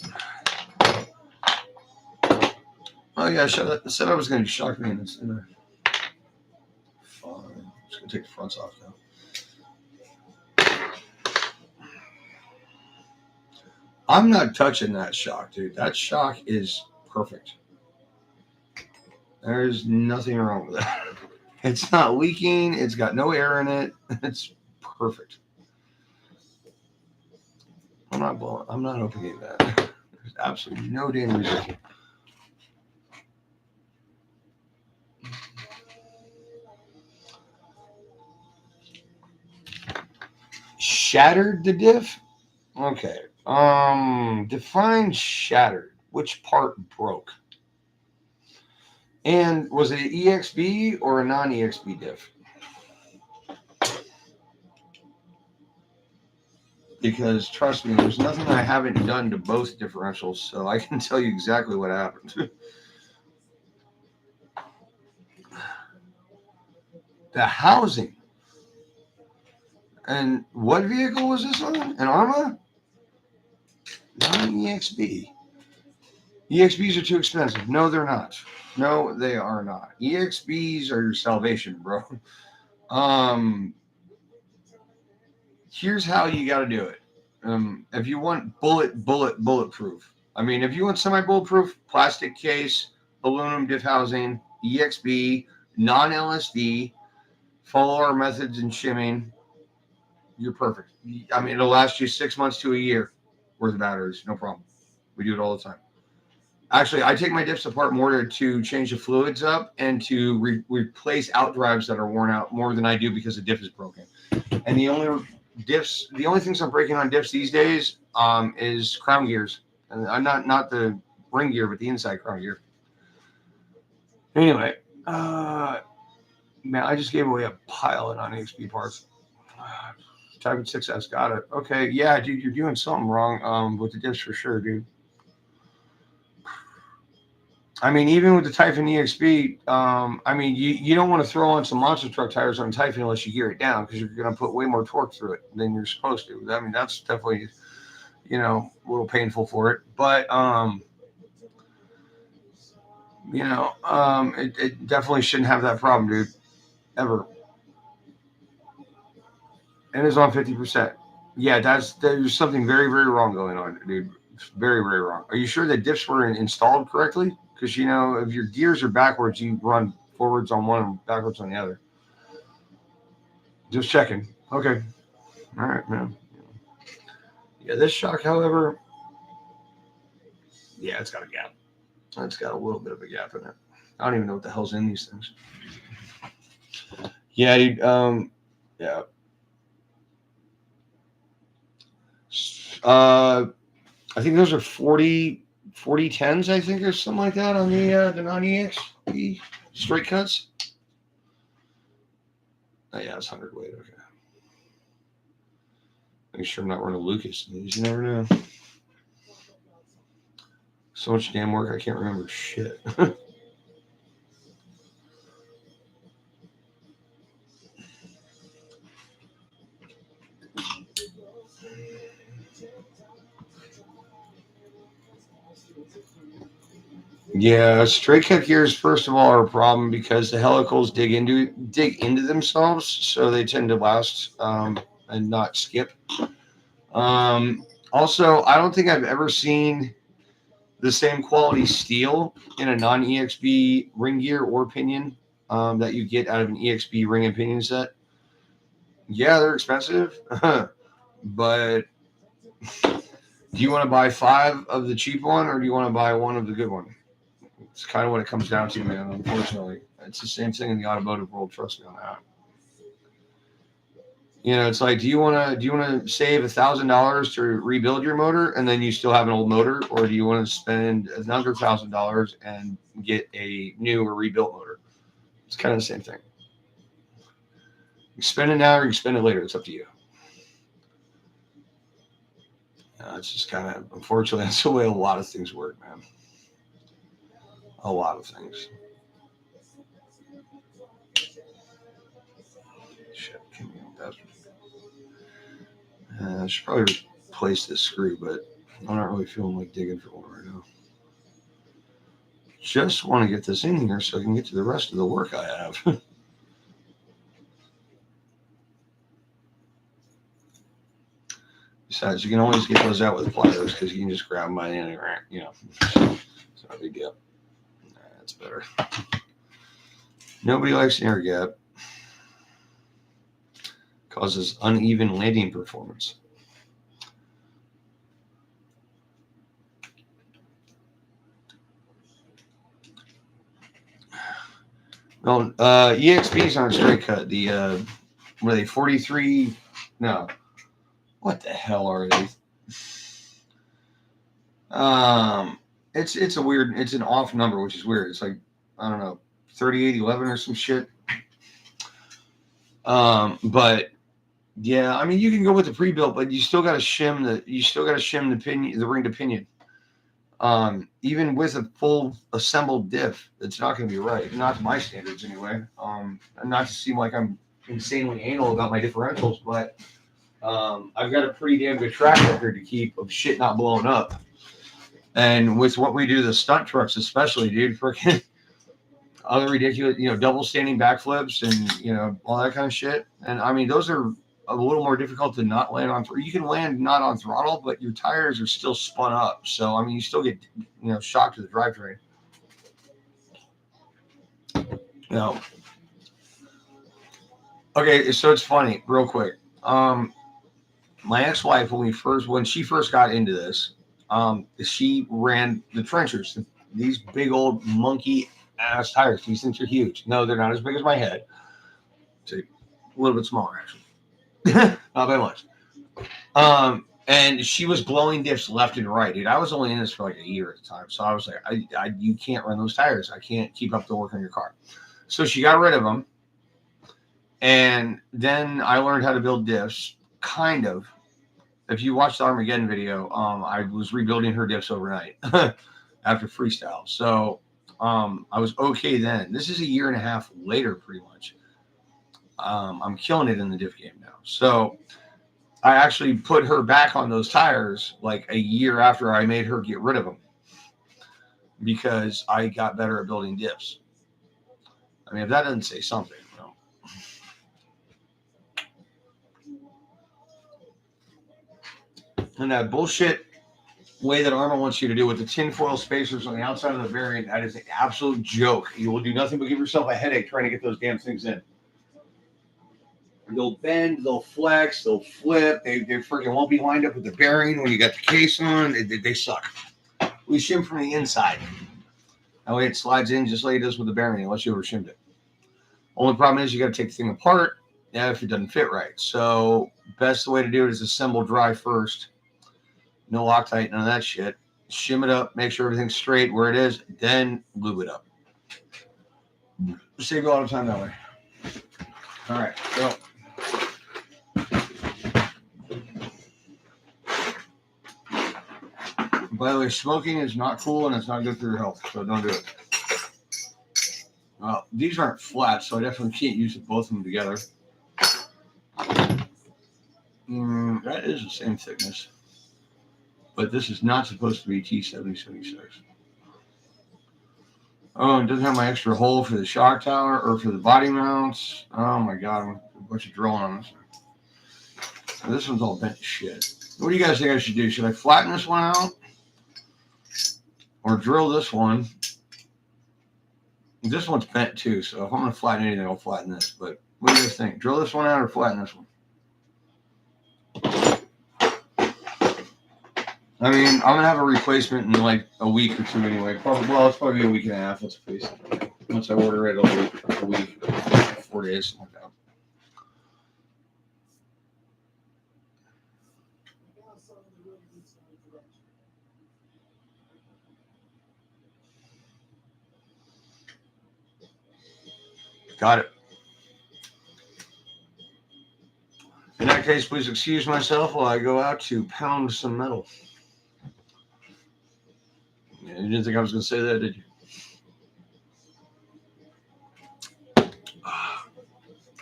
Oh yeah, I said I was going to shock me in this. Fine. I'm just going to take the fronts off now. I'm not touching that shock, dude. That shock is perfect. There's nothing wrong with that. It's not leaking. It's got no air in it. It's perfect. I'm not opening that. There's absolutely no damn reason. Shattered the diff? Okay. Define shattered. Which part broke? And was it an EXB or a non-EXB diff? Because trust me, there's nothing I haven't done to both differentials, so I can tell you exactly what happened. The housing. And what vehicle was this on? An Arma? Not an EXB. EXBs are too expensive. No, they're not. No, they are not. EXBs are your salvation, bro. Here's how you got to do it. If you want bulletproof, I mean, if you want semi-bulletproof, plastic case, aluminum diff housing, EXB, non-LSD, follow our methods in shimming, you're perfect. I mean, it'll last you 6 months to a year worth of batteries, no problem. We do it all the time. Actually, I take my diffs apart more to change the fluids up and to replace out drives that are worn out more than I do because the diff is broken. And the only things I'm breaking on diffs these days is crown gears. And I'm not the ring gear, but the inside crown gear. Anyway, man, I just gave away a pile of non-XP parts. Type 6S, got it. Okay, yeah, dude, you're doing something wrong with the diffs for sure, dude. I mean, even with the Typhon EXP, I mean, you don't want to throw on some monster truck tires on Typhon unless you gear it down because you're going to put way more torque through it than you're supposed to. I mean, that's definitely, a little painful for it. But, it definitely shouldn't have that problem, dude, ever. And it's on 50%. Yeah, there's something very, very wrong going on, dude. It's very, very wrong. Are you sure the diffs were installed correctly? Because, if your gears are backwards, you run forwards on one and backwards on the other. Just checking. Okay. All right, man. Yeah, this shock, however, yeah, it's got a gap. It's got a little bit of a gap in it. I don't even know what the hell's in these things. Yeah, dude. Yeah. I think those are 4010s, I think, or something like that on the non-EXP straight cuts. Oh, yeah, it's 100 weight. Okay. Make sure I'm not running Lucas in these. You never know. So much damn work, I can't remember shit. Yeah, straight cut gears, first of all, are a problem because the helicals dig into themselves, so they tend to last and not skip. Also, I don't think I've ever seen the same quality steel in a non-EXP ring gear or pinion that you get out of an EXP ring and pinion set. Yeah, they're expensive, but do you want to buy 5 of the cheap one or do you want to buy 1 of the good one? It's kind of what it comes down to, man. Unfortunately, it's the same thing in the automotive world. Trust me on that. It's like, do you want to save $1,000 to rebuild your motor and then you still have an old motor, or do you want to spend another $1,000 and get a new or rebuilt motor? It's kind of the same thing. You spend it now or you spend it later. It's up to you. It's just kind of, unfortunately, that's the way a lot of things work, man. A lot of things. Shit, give me a bastard. I should probably replace this screw, but I'm not really feeling like digging for one right now. Just want to get this in here so I can get to the rest of the work I have. Besides, you can always get those out with pliers because you can just grab them by the end of the it's not a big deal. That's better. Nobody likes an air gap. Causes uneven landing performance. No, EXPs aren't straight cut. The were they 43? No. What the hell are they? It's a weird. It's an off number, which is weird. It's like, I don't know, 3811 or some shit. But yeah, I mean, you can go with the pre-built, but you still got to shim the pinion, the ring to pinion. Even with a full assembled diff, it's not going to be right. Not to my standards, anyway. And not to seem like I'm insanely anal about my differentials, but I've got a pretty damn good track record to keep of shit not blowing up. And with what we do, the stunt trucks especially, dude, freaking other ridiculous, double standing backflips and all that kind of shit. And I mean, those are a little more difficult to not land on. You can land not on throttle, but your tires are still spun up. So I mean, you still get shocked to the drivetrain. No. Okay, so it's funny, real quick. My ex-wife, when she first got into this, she ran the trenchers, these big old monkey ass tires. These things are huge. No, they're not as big as my head. It's a little bit smaller, actually. Not by much. And she was blowing diffs left and right, dude. I was only in this for like a year at the time, so I was like, you can't run those tires. I can't keep up the work on your car. So she got rid of them, and then I learned how to build diffs, kind of. If you watch the Armageddon video, I was rebuilding her diffs overnight after freestyle. So I was okay then. This is a year and a half later, pretty much. I'm killing it in the diff game now. So I actually put her back on those tires like a year after I made her get rid of them because I got better at building diffs. I mean, if that doesn't say something, And that bullshit way that Arma wants you to do with the tinfoil spacers on the outside of the variant, that is an absolute joke. You will do nothing but give yourself a headache trying to get those damn things in. They'll bend, they'll flex, they'll flip. They freaking won't be lined up with the bearing when you got the case on. They suck. We shim from the inside. That way it slides in just like it does with the bearing, unless you ever shimmed it. Only problem is you got to take the thing apart if it doesn't fit right. So best way to do it is assemble dry first. No Loctite, none of that shit. Shim it up, make sure everything's straight where it is, then lube it up. Save you a lot of time that way. All right, so by the way, smoking is not cool and it's not good for your health, so don't do it. Well, these aren't flat, so I definitely can't use both of them together. That is the same thickness, but this is not supposed to be T7076. Oh, it doesn't have my extra hole for the shock tower or for the body mounts. Oh my god, I'm a bunch of drilling on this one. This one's all bent to shit. What do you guys think I should do? Should I flatten this one out? Or drill this one? This one's bent too, so if I'm going to flatten anything, I'll flatten this. But what do you guys think? Drill this one out or flatten this one? I mean, I'm going to have a replacement in like a week or two anyway. Well, it's probably a week and a half, let's face it. Once I order it, it'll be a week, 4 days, something like that. Got it. In that case, please excuse myself while I go out to pound some metal. Yeah, you didn't think I was going to say that, did you?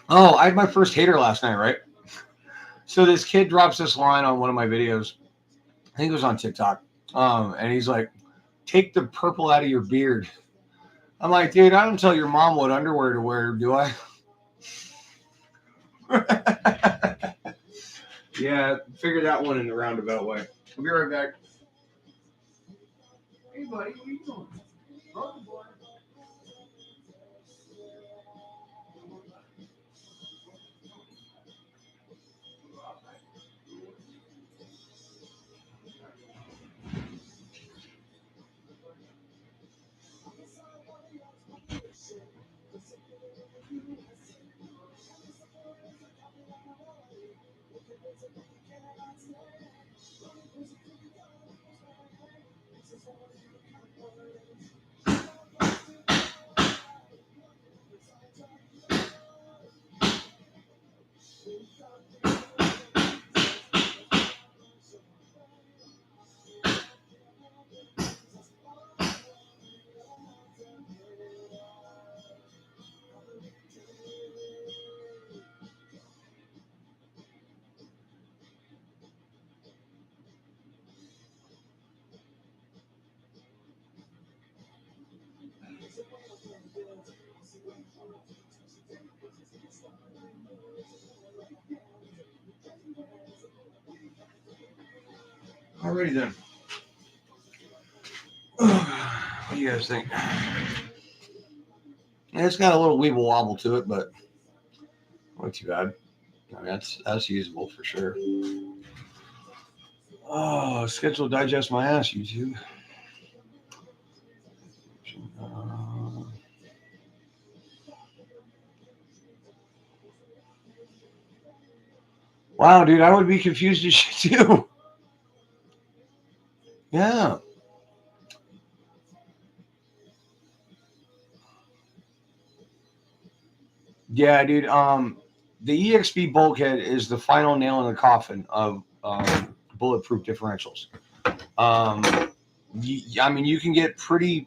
Oh, I had my first hater last night, right? So this kid drops this line on one of my videos. I think it was on TikTok. And he's like, take the purple out of your beard. I'm like, dude, I don't tell your mom what underwear to wear, do I? Yeah, figure that one in a roundabout way. I'll be right back. Hey, buddy, what are you doing? Welcome, boy. Alrighty then. What do you guys think? It's got a little weeble wobble to it, but not too bad. I mean, that's usable for sure. Oh, schedule digest my ass, YouTube. Wow, dude, I would be confused as shit too. Yeah. Yeah, dude. The EXP bulkhead is the final nail in the coffin of bulletproof differentials. I mean, you can get pretty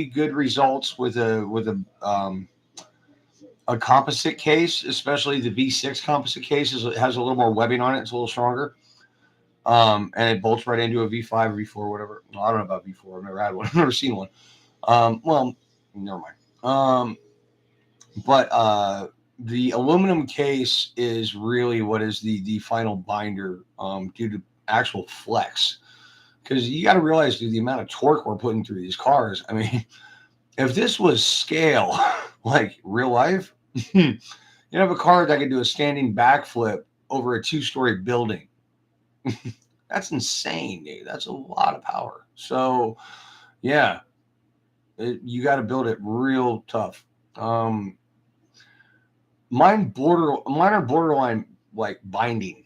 good results with a composite case, especially the V6 composite case. It has a little more webbing on it. It's a little stronger. And it bolts right into a V5 or V4, whatever. Well, I don't know about V4. I've never had one. I've never seen one. Well, never mind. But the aluminum case is really what is the final binder due to actual flex. Because you got to realize, dude, the amount of torque we're putting through these cars. I mean, if this was scale, like real life, you have a car that could do a standing backflip over a 2-story building. That's insane, dude. That's a lot of power. So, yeah, you got to build it real tough. Mine are borderline like binding.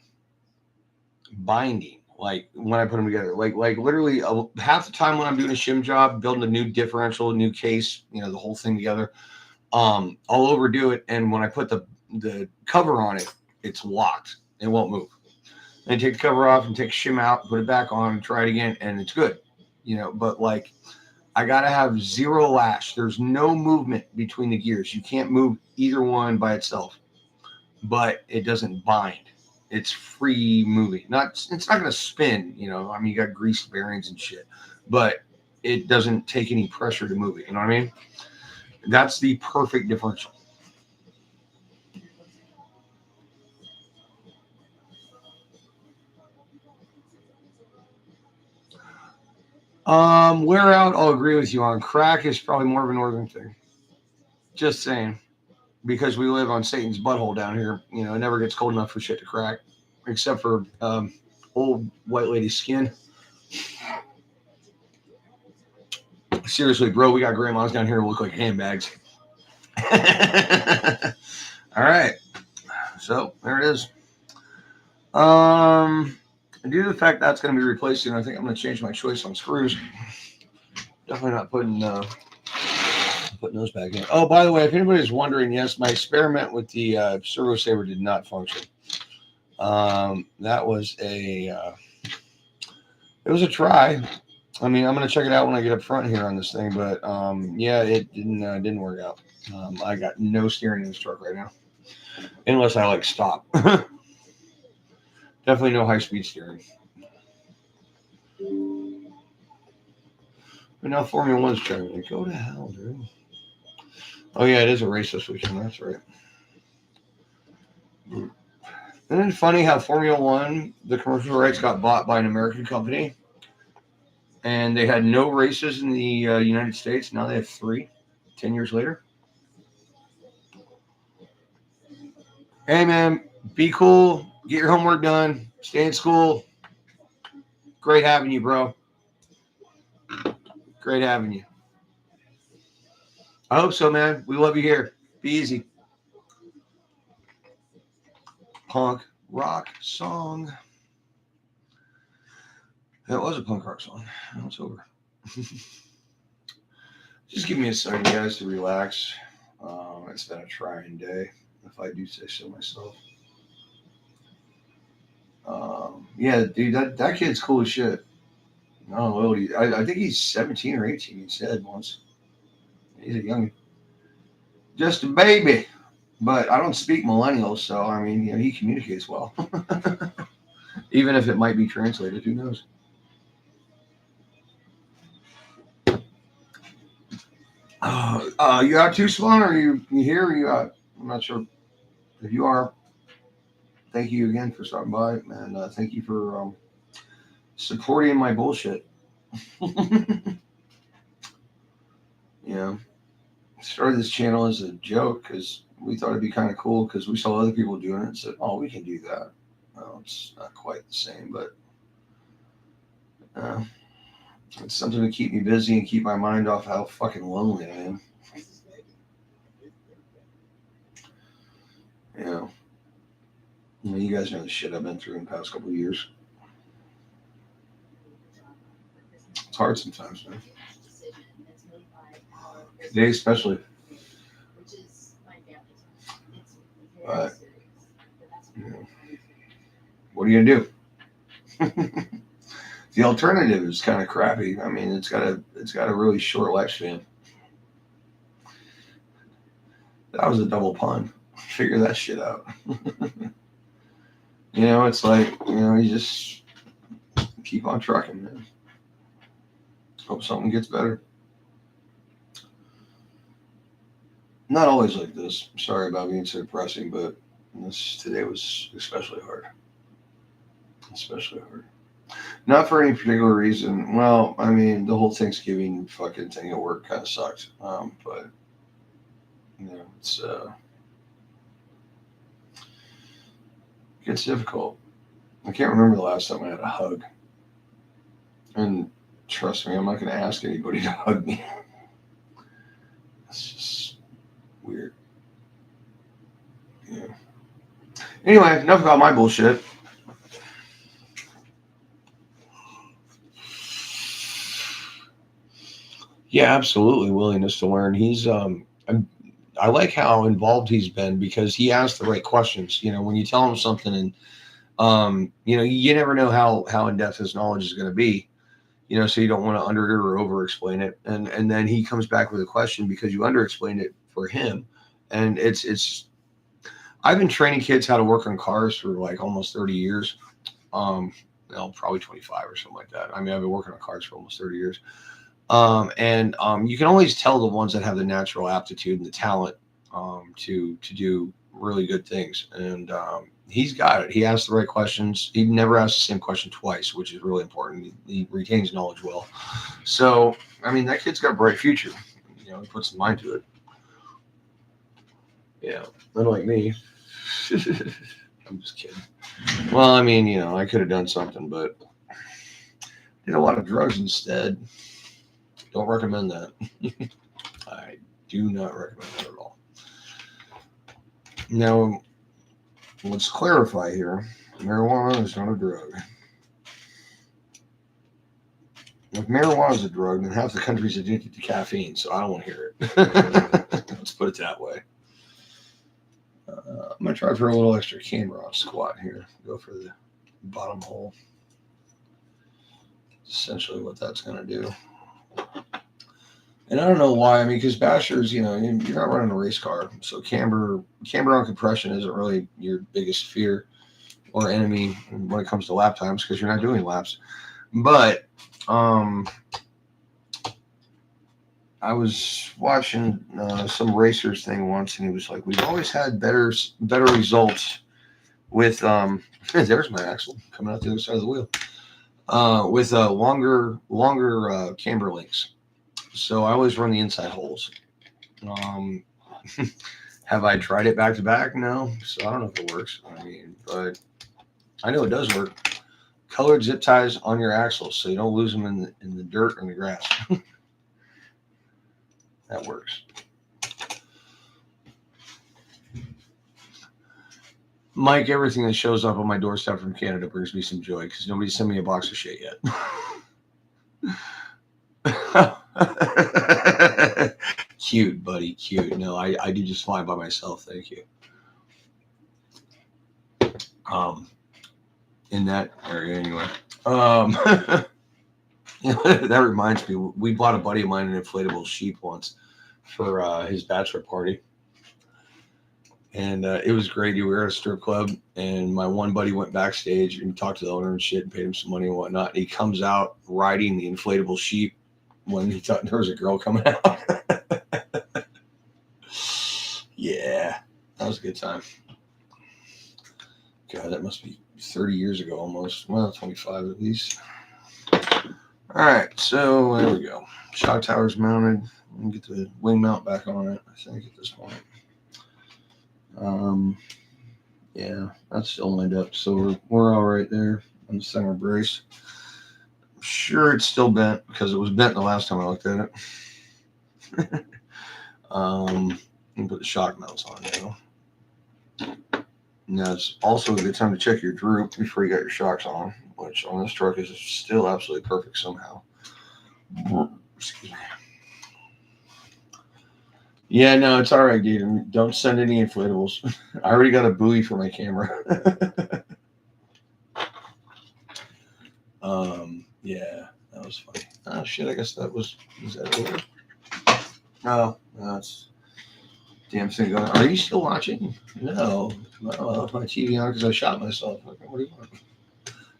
Like when I put them together, like literally half the time when I'm doing a shim job, building a new differential, a new case, the whole thing together, I'll overdo it, and when I put the cover on it, it's locked. It won't move. And take the cover off and take a shim out, put it back on, and try it again, and it's good. But like I gotta have zero lash. There's no movement between the gears. You can't move either one by itself, but it doesn't bind. It's free moving. It's not going to spin, I mean, you got greased bearings and shit, but it doesn't take any pressure to move it. You know what I mean? That's the perfect differential. Wear out, I'll agree with you on. Crack is probably more of a northern thing. Just saying. Because we live on Satan's butthole down here, it never gets cold enough for shit to crack. Except for old white lady skin. Seriously, bro, we got grandmas down here who look like handbags. All right. So there it is. Due to the fact that's going to be replaced soon, I think I'm going to change my choice on screws. Definitely not putting those back in. Oh, by the way, if anybody's wondering, yes, my experiment with the servo saver did not function. That was it was a try. I mean, I'm going to check it out when I get up front here on this thing, but yeah, it didn't work out. I got no steering in this truck right now, unless I like stop. Definitely no high-speed steering. But now Formula One's trying to go to hell, dude. Oh yeah, it is a race this weekend. That's right. Isn't it funny how Formula One, the commercial rights got bought by an American company, and they had no races in the United States. Now they have 3, 10 years later. Hey, man, be cool. Get your homework done. Stay in school. Great having you, bro. Great having you. I hope so, man. We love you here. Be easy. Punk rock song. That was a punk rock song. Now it's over. Just give me a second, guys, to relax. It's been a trying day, if I do say so myself. Yeah, dude, that kid's cool as shit. I don't know. I think he's 17 or 18, he said once. He's a young, just a baby. But I don't speak millennial, so, I mean, he communicates well. Even if it might be translated, who knows? You out too, Swan? Or you here? Or you out? I'm not sure. If you are, thank you again for stopping by, and thank you for supporting my bullshit. You know, started this channel as a joke because we thought it'd be kind of cool because we saw other people doing it and said, "Oh, we can do that." Well, it's not quite the same, but uh, it's something to keep me busy and keep my mind off how fucking lonely I am. You know, you guys know the shit I've been through in the past couple of years. It's hard sometimes, man. Today, especially. But you know, what are you gonna do? The alternative is kind of crappy. I mean, it's got a really short lifespan. That was a double pun. Figure that shit out. It's like you just keep on trucking, man. Hope something gets better. Not always like this. Sorry about being so depressing, but this today was especially hard. Especially hard. Not for any particular reason. Well, I mean, the whole Thanksgiving fucking thing at work kind of sucked. But it's difficult. I can't remember the last time I had a hug. And trust me, I'm not going to ask anybody to hug me. It's just weird. Yeah. Anyway, enough about my bullshit. Yeah, absolutely. Willingness to learn. I like how involved he's been because he asks the right questions. When you tell him something and you never know how in depth his knowledge is going to be. So you don't want to under or over explain it, and then he comes back with a question because you under explained it for him, and it's. I've been training kids how to work on cars for like almost 30 years. Probably 25 or something like that. I mean, I've been working on cars for almost 30 years. And you can always tell the ones that have the natural aptitude and the talent to do really good things. And he's got it. He asks the right questions. He never asks the same question twice, which is really important. He retains knowledge well. So, I mean, that kid's got a bright future. He puts some mind to it. Yeah, unlike me. I'm just kidding. Well, I mean, I could have done something, but did a lot of drugs instead. Don't recommend that. I do not recommend that at all. Now, let's clarify here. Marijuana is not a drug. If marijuana is a drug, then half the country's addicted to caffeine, so I don't want to hear it. Let's put it that way. I'm going to try for a little extra camber on squat here. Go for the bottom hole. Essentially what that's going to do. And I don't know why. I mean, because bashers, you're not running a race car, so camber on compression isn't really your biggest fear or enemy when it comes to lap times because you're not doing laps. But I was watching some racers thing once, and he was like, "We've always had better results with there's my axle coming out the other side of the wheel with longer camber links." So I always run the inside holes. Have I tried it back to back? No. So I don't know if it works. I mean, but I know it does work. Colored zip ties on your axles so you don't lose them in the dirt or in the grass. That works. Mike, everything that shows up on my doorstep from Canada brings me some joy because nobody sent me a box of shit yet. Cute, buddy, cute. No, I do just fine by myself. Thank you. In that area anyway. That reminds me, we bought a buddy of mine an inflatable sheep once for his bachelor party. And it was great. We were at a strip club, and my one buddy went backstage and talked to the owner and shit and paid him some money and whatnot. And he comes out riding the inflatable sheep when he thought there was a girl coming out. Yeah, that was a good time. God, that must be 30 years ago almost. Well, 25 at least. All right, so there we go. Shock tower's mounted. Let me get the wing mount back on it, I think, at this point. Yeah, that's still lined up, so we're all right there on the center brace. I'm sure it's still bent because it was bent the last time I looked at it. You put the shock mounts on now. Now it's also a good time to check your droop before you got your shocks on, which on this truck is still absolutely perfect somehow. Excuse me. Yeah, no, it's all right, dude. Don't send any inflatables. I already got a buoy for my camera. Yeah, that was funny. Oh shit, I guess that was that over? No, that's damn thing going. Are you still watching? No, I left my TV on because I shot myself. What do you want?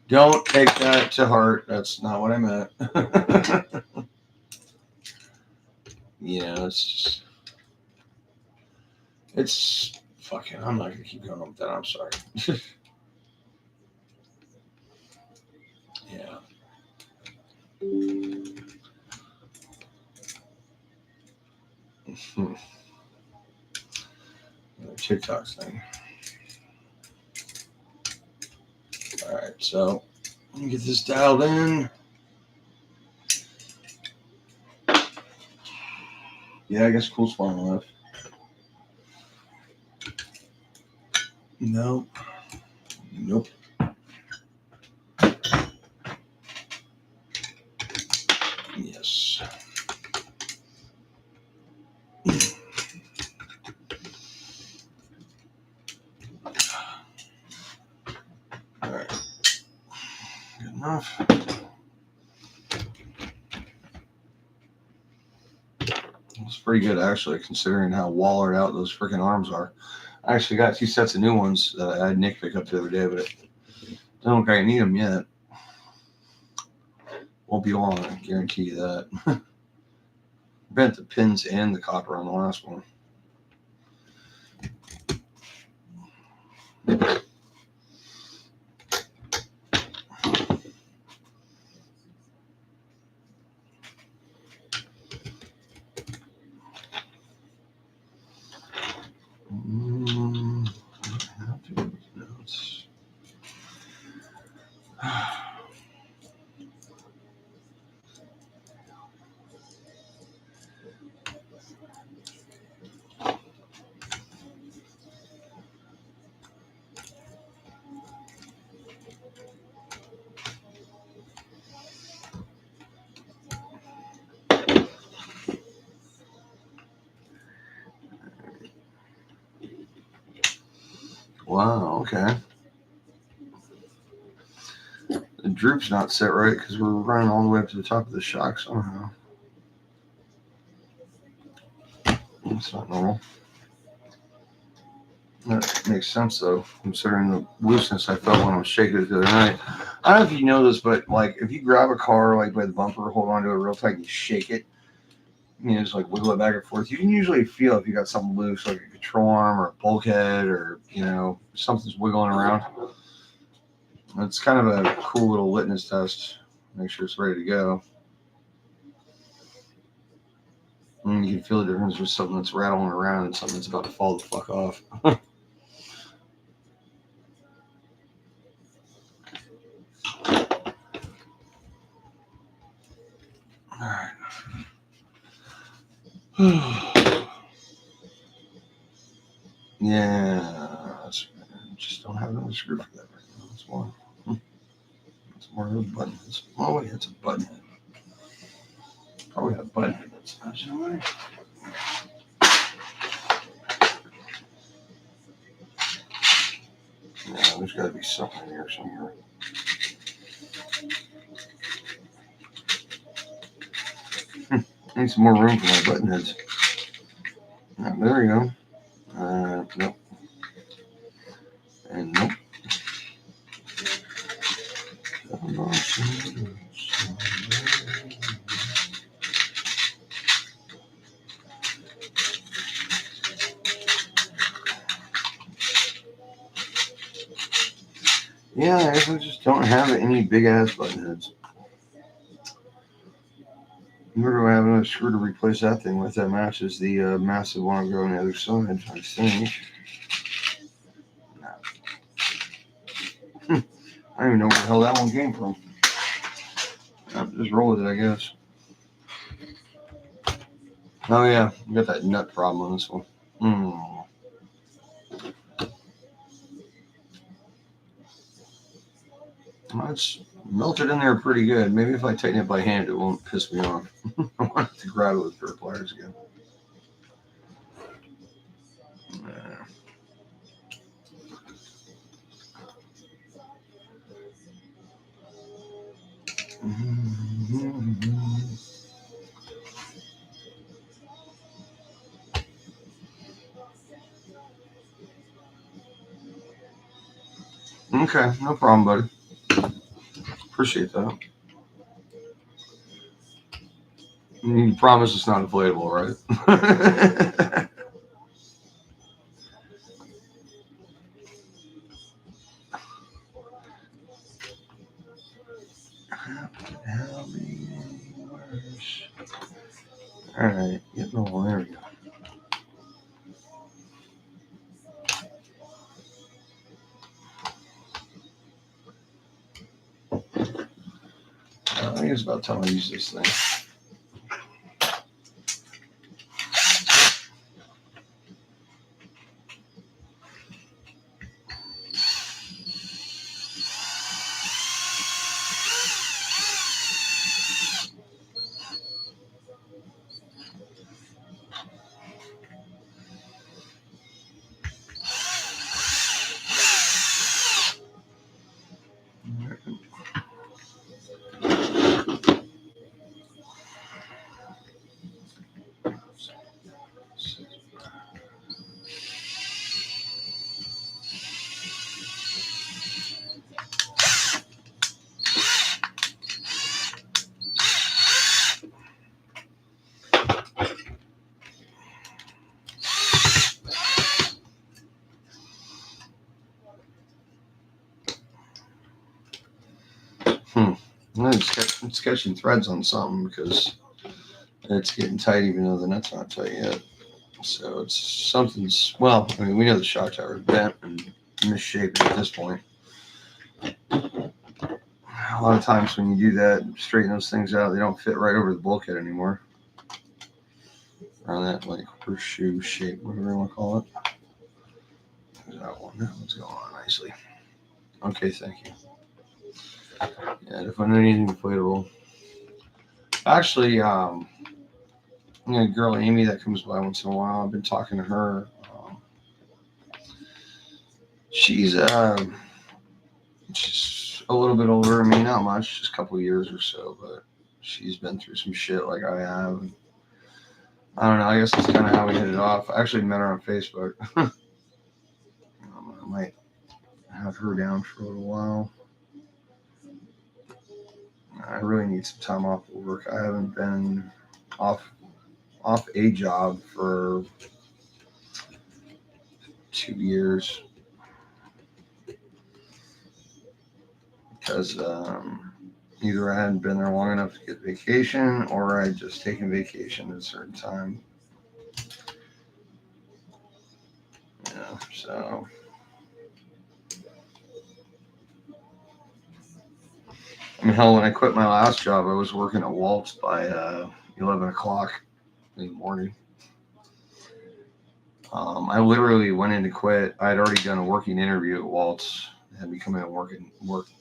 Don't take that to heart. That's not what I meant. It's just, it's fucking. I'm not gonna keep going with that. I'm sorry. Yeah. TikTok's thing. All right, so let me get this dialed in. Yeah, I guess cool spawn left. No. Nope. Yes. All right. Good enough. It's pretty good, actually, considering how wallered out those freaking arms are. I actually got 2 sets of new ones that I had Nick pick up the other day, but I don't think I need them yet. Won't be long, I guarantee you that. Bent the pins and the copper on the last one. Wow, okay. The droop's not set right because we're running all the way up to the top of the shock somehow. That's not normal. That makes sense though, considering the looseness I felt when I was shaking it the other night. I don't know if you know this, but like if you grab a car like by the bumper, hold on to it real tight, and you shake it, just like wiggle it back and forth, you can usually feel if you got something loose, like a control arm or a bulkhead, or something's wiggling around. It's kind of a cool little litmus test. Make sure it's ready to go. And you can feel the difference with something that's rattling around and something that's about to fall the fuck off. All right. Yeah, I just don't have another screw for that right now. That's one. It's more of a button. Oh wait, it's a button head. Probably a button head that's not somewhere. Yeah, there's got to be something in here somewhere. Need some more room for my button heads. There we go. Nope. And nope. Yeah, I guess I just don't have any big ass button heads. Where do I have another screw to replace that thing with? That matches the massive one I'm going on the other side, I think. I don't even know where the hell that one came from. Just roll with it, I guess. Oh yeah, we got that nut problem on this one. Well, it's melted in there pretty good. Maybe if I tighten it by hand, it won't piss me off. I want to grab it with pair of pliers again. Okay, no problem, buddy. Appreciate that. You promise it's not inflatable, right? How be worse? All right, getting all there we go. I think it's about time I use this thing. I'm sketching threads on something because it's getting tight, even though the nut's not tight yet. So it's something's, well, I mean, we know the shock tower is bent and misshapen at this point. A lot of times when you do that, straighten those things out, they don't fit right over the bulkhead anymore. Around that like horseshoe shape, whatever you want to call it. There's that one. That one's going on nicely. Okay, thank you. Yeah, if I need anything inflatable. Actually, a girl Amy that comes by once in a while. I've been talking to her. She's a little bit older than me, not much, just a couple of years or so, but she's been through some shit like I have. And I don't know. I guess that's kind of how we hit it off. I actually met her on Facebook. I might have her down for a little while. I really need some time off of work. I haven't been off a job for 2 years because either I hadn't been there long enough to get vacation or I'd just taken vacation at a certain time. Yeah, so I mean, hell, when I quit my last job, I was working at Walt's by 11 o'clock in the morning. I literally went in to quit. I had already done a working interview at Walt's. They had me come in and work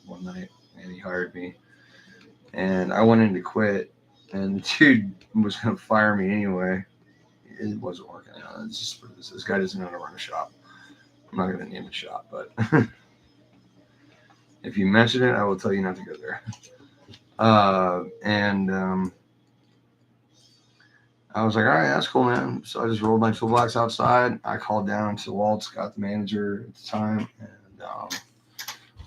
one night, and he hired me. And I went in to quit, and the dude was going to fire me anyway. It wasn't working out. It's just this guy doesn't know how to run a shop. I'm not going to name a shop, but if you mention it, I will tell you not to go there. I was like, all right, that's cool, man. So I just rolled my toolbox outside. I called down to Walt's, got the manager at the time, and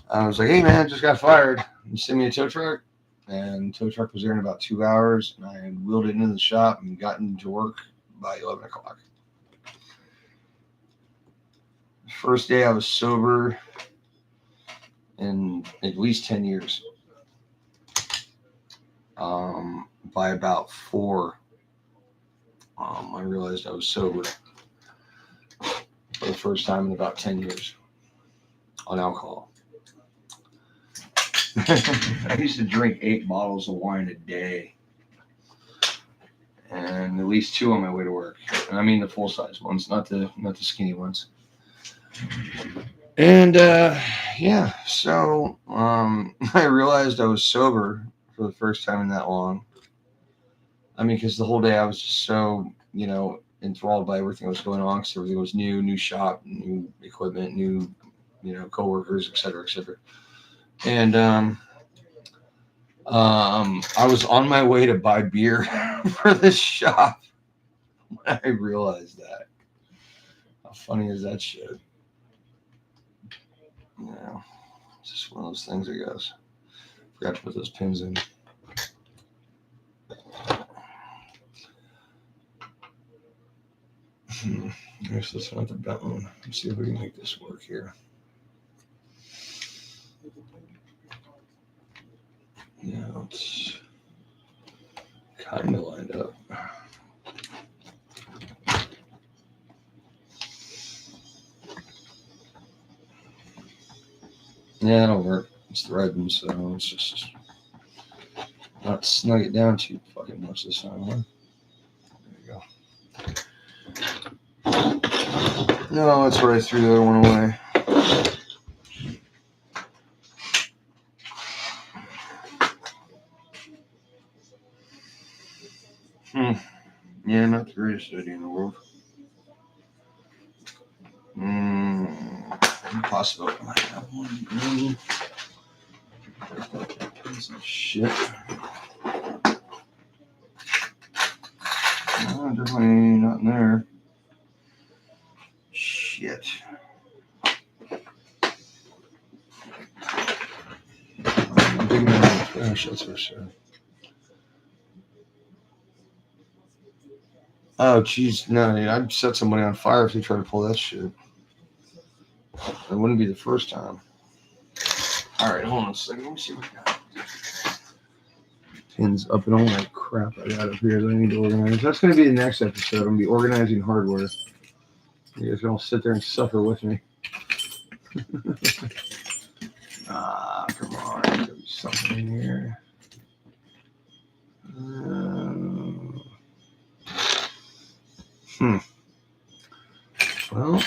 I was like, hey, man, just got fired. You send me a tow truck? And the tow truck was there in about 2 hours, and I wheeled it into the shop and got into work by 11 o'clock. First day I was sober in at least 10 years. By about 4, I realized I was sober for the first time in about 10 years on alcohol. I used to drink 8 bottles of wine a day, and at least 2 on my way to work. And I mean the full size ones, not the skinny ones. And yeah, so I realized I was sober for the first time in that long. I mean, because the whole day I was just so, enthralled by everything that was going on, because everything was new shop, new equipment, new, coworkers, et cetera, et cetera. And I was on my way to buy beer for this shop when I realized that. How funny is that shit? It's just one of those things, I guess. Forgot to put those pins in. Here's this one at the Bentley. Let's see if we can make this work here. Yeah, it's kind of lined up. Yeah, it'll work. It's threading, so it's just not snug it down too fucking much this time, huh? There you go. No, that's where I threw the other one away. Yeah, not the greatest idea in the world. Impossible. I might have one. Piece of shit. No, definitely not in there. Shit. I'm digging out the trash, that's for sure. Oh, jeez, no, I'd set somebody on fire if they tried to pull that shit. It wouldn't be the first time. All right, hold on a second. Let me see what I got. Pins up and all that crap I got up here that I need to organize. That's going to be the next episode. I'm going to be organizing hardware. You guys don't sit there and suffer with me. Come on. There's something in here. Well,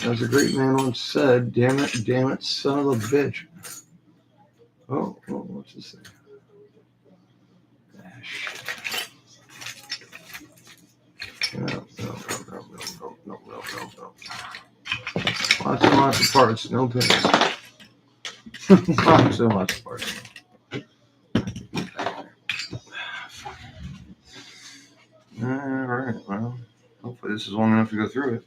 as a great man once said, damn it, son of a bitch. Oh, what's this thing? No. Lots of parts, no pins. lots of parts. Alright, well, hopefully this is long enough to go through it.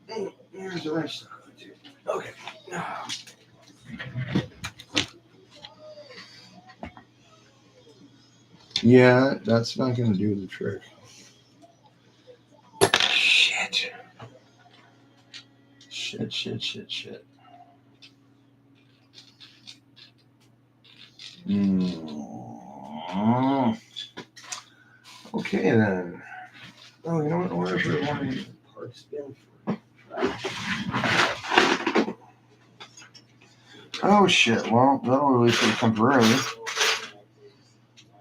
Hey, here's the rest of it. Okay. Yeah, that's not going to do the trick. Shit. Okay then. Oh, you know what? Where's the one of these parts been? Oh shit. Well, that'll release it temporarily.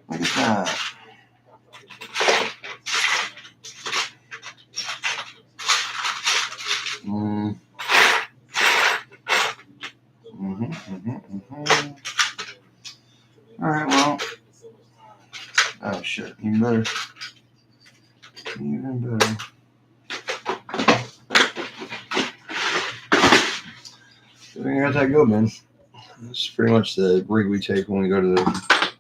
Look at that. Alright, well. Oh shit. Even better. I got that go bin. That's pretty much the rig we take when we go to the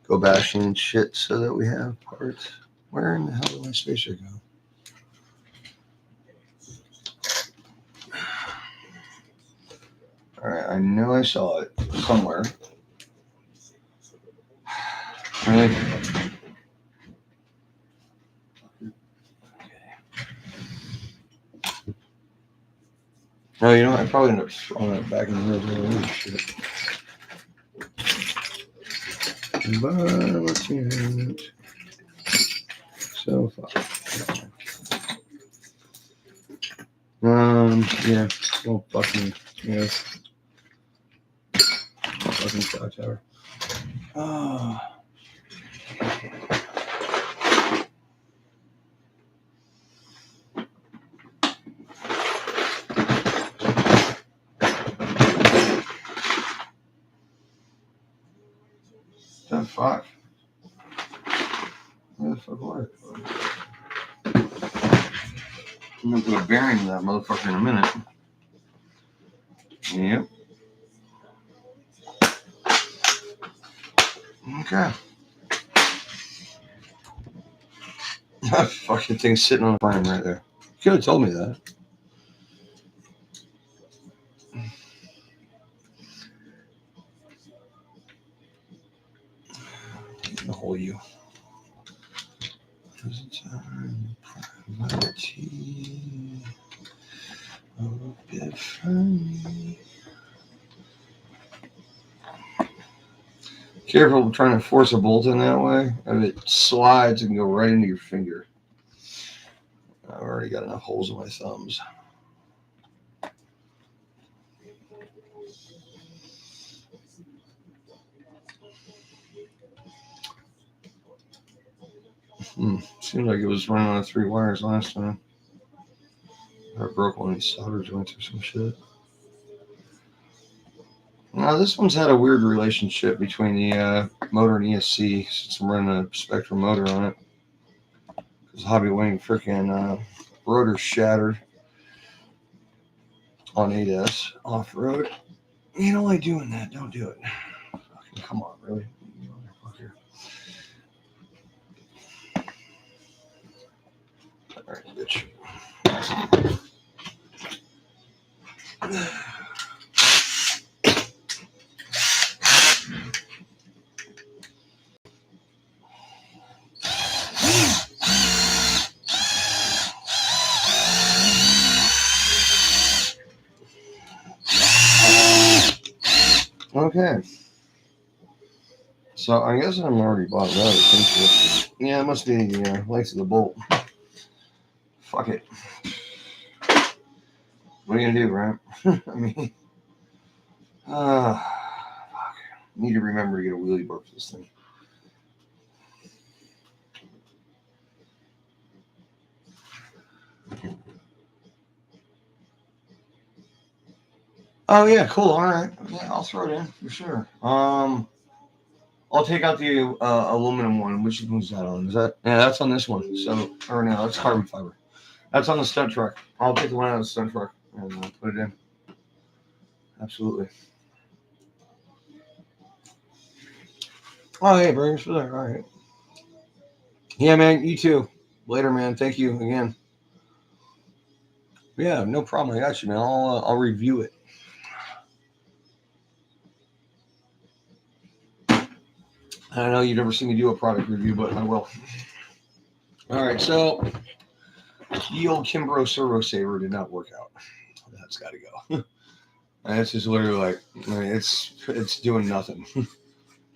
go bashing and shit, so that we have parts. Where in the hell did my spacer go? Alright, I know I saw it somewhere. Really? No, you know, I probably end up throwing it back in the middle of the shit. But what's in it? So far. Yeah. Well, fucking, yeah. Fucking shot tower. Oh. The fuck? Where the fuck was it? I'm gonna put a bearing in that motherfucker in a minute. Yep. Okay. That fucking thing's sitting on the frame right there. You could have told me that. The whole you. Careful trying to force a bolt in that way. If it slides, it can go right into your finger. I've already got enough holes in my thumbs. Seemed like it was running on 3 wires last time. I broke one of these solder joints or some shit. Now, this one's had a weird relationship between the motor and ESC since I'm running a Spectrum motor on it. Because Hobby Wing freaking rotor shattered on 8S off-road. You don't like doing that. Don't do it. Fucking come on, really? All right, bitch. Okay. So I guess I'm already bought that. Yeah, it must be the length of the bolt. Fuck it. What are you gonna do, right? I mean, fuck. Need to remember to get a wheelie bar for this thing. Oh yeah, cool. All right, yeah, I'll throw it in for sure. I'll take out the aluminum one. Which one's that on? Is that? Yeah, that's on this one. So, or no, that's carbon fiber. That's on the stunt truck. I'll take the one out of the stunt truck and put it in. Absolutely. Oh, hey, bring us for there. All right. Yeah, man. You too. Later, man. Thank you again. Yeah, no problem. I got you, man. I'll review it. I know you've never seen me do a product review, but I will. All right, so the old Kimbrough servo saver did not work out. That's got to go. And it's just literally like, I mean, it's doing nothing.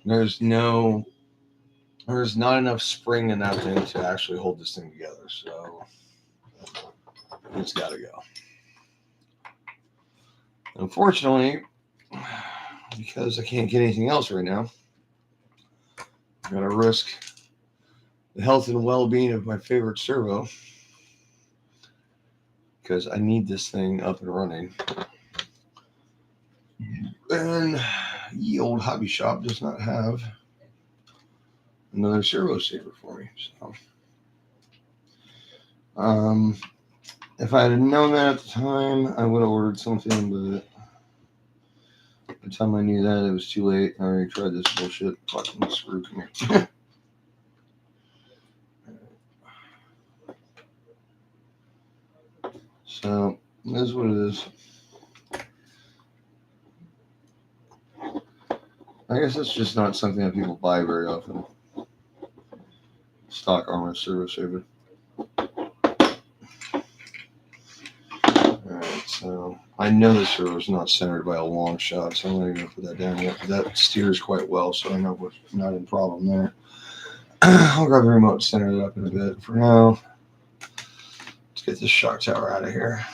There's not enough spring in that thing to actually hold this thing together. So it's got to go. Unfortunately, because I can't get anything else right now, I'm going to risk the health and well-being of my favorite servo because I need this thing up and running. And the old hobby shop does not have another servo saver for me. So, if I had known that at the time, I would have ordered something, but by the time I knew that, it was too late. I already tried this bullshit. Fucking screw, come here. So, this is what it is. I guess it's just not something that people buy very often. Stock armor servo saver. Alright, so I I know this servo's not centered by a long shot, so I'm not even going to put that down yet. That steers quite well, so I know we're not in problem there. I'll grab the remote, center it up in a bit. For now, let's get this shock tower out of here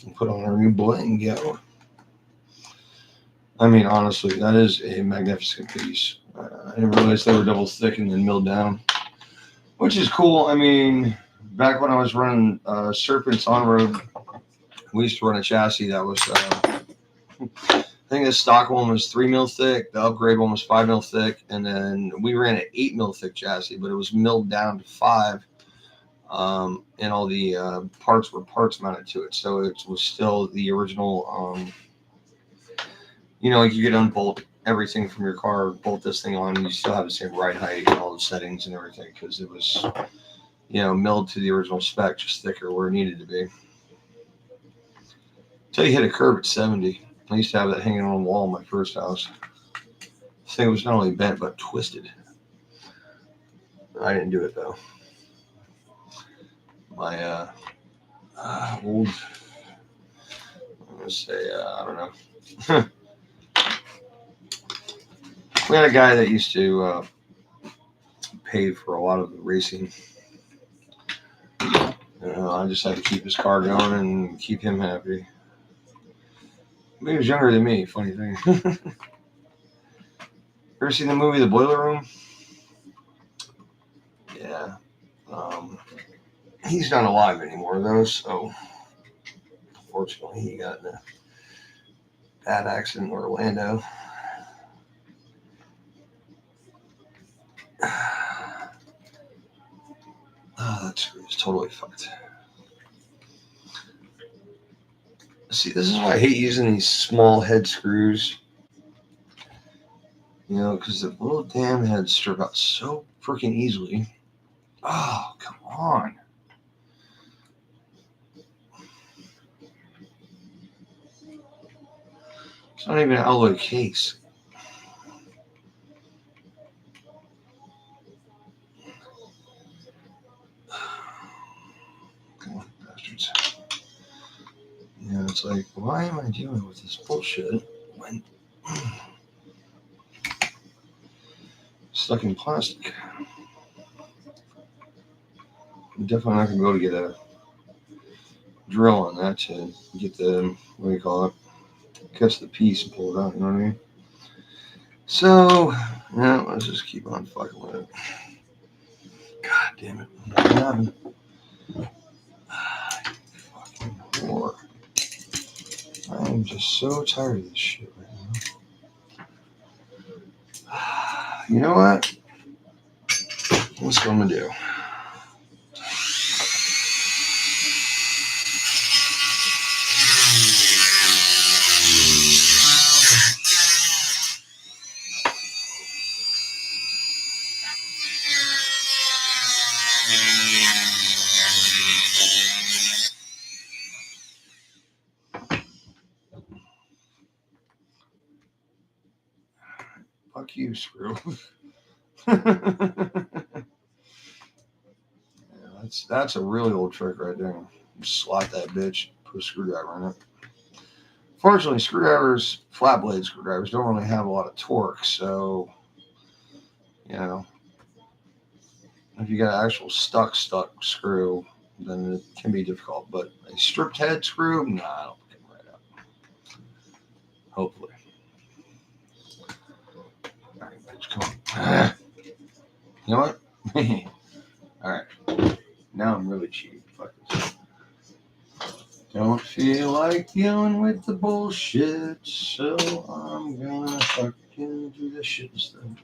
and put on our new bling go. I mean, honestly, that is a magnificent piece. I didn't realize they were double thick and then milled down, which is cool. I mean, back when I was running Serpents on road, we used to run a chassis that was, I think the stock one was 3 mil thick, the upgrade one was 5 mil thick, and then we ran an 8 mil thick chassis, but it was milled down to 5, and all the parts were parts mounted to it, so it was still the original. Like you could unbolt everything from your car, bolt this thing on, and you still have the same ride height and all the settings and everything, because it was, milled to the original spec, just thicker where it needed to be. Until you hit a curb at 70. I used to have that hanging on the wall in my first house. This thing was not only bent, but twisted. I didn't do it, though. My old, I'm going to say, I don't know. We had a guy that used to pay for a lot of the racing. I just had to keep his car going and keep him happy. He was younger than me, funny thing. Ever seen the movie The Boiler Room? Yeah. He's not alive anymore, though, so unfortunately he got in a bad accident in Orlando. That screw is totally fucked. See, this is why I hate using these small head screws. Because the little damn heads strip out so freaking easily. Oh, come on. It's not even an alloy case. Come on, bastards. It's like, why am I dealing with this bullshit when stuck in plastic? I'm definitely not going to be able to get a drill on that to get the, what do you call it, catch the piece and pull it out, you know what I mean? So, let's just keep on fucking with it. God damn it. Fucking whore. I am just so tired of this shit right now. You know what? What's what I'm going to do? Fuck you, screw. That's a really old trick right there. Just slot that bitch, put a screwdriver in it. Fortunately, flat blade screwdrivers, don't really have a lot of torque, so if you got an actual stuck screw, then it can be difficult. But a stripped head screw, nah, I don't pick them right up. Hopefully. All right, bitch, come on. You know what? All right. Now I'm really cheating. Fuck this. Don't feel like dealing with the bullshit, so I'm gonna fucking do this shit instead.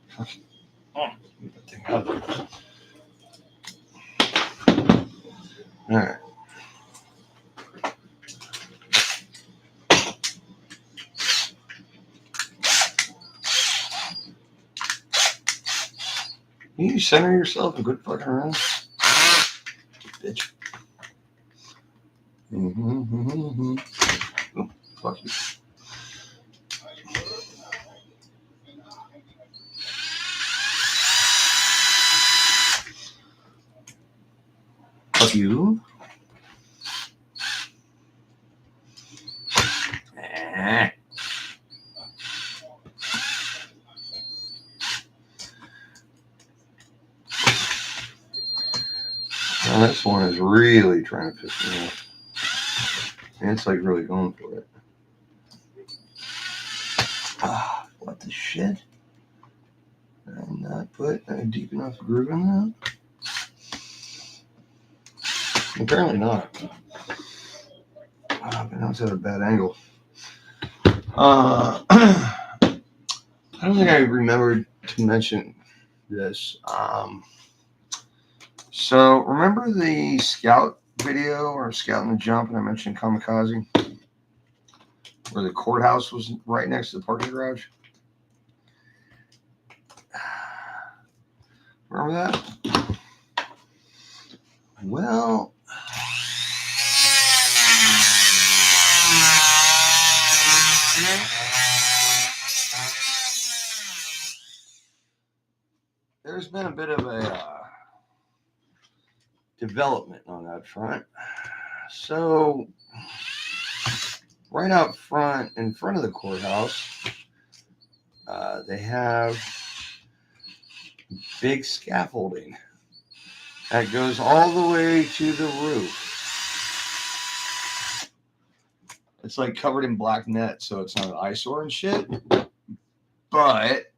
Get that thing out of there. Alright. Can you center yourself and quit fucking around? Bitch. Oh, fuck you. Fuck you. Now this one is really trying to piss me off. And it's like really going for it. What the shit? Did I not put a deep enough groove in that? Apparently not. But now it's at a bad angle. I don't think I remembered to mention this. So remember the Scout video or Scout in the Jump, and I mentioned Kamikaze, where the courthouse was right next to the parking garage? Remember that? Well, there's been a bit of a development on that front. So, right out front, in front of the courthouse, they have big scaffolding that goes all the way to the roof. It's like covered in black net, so it's not an eyesore and shit. But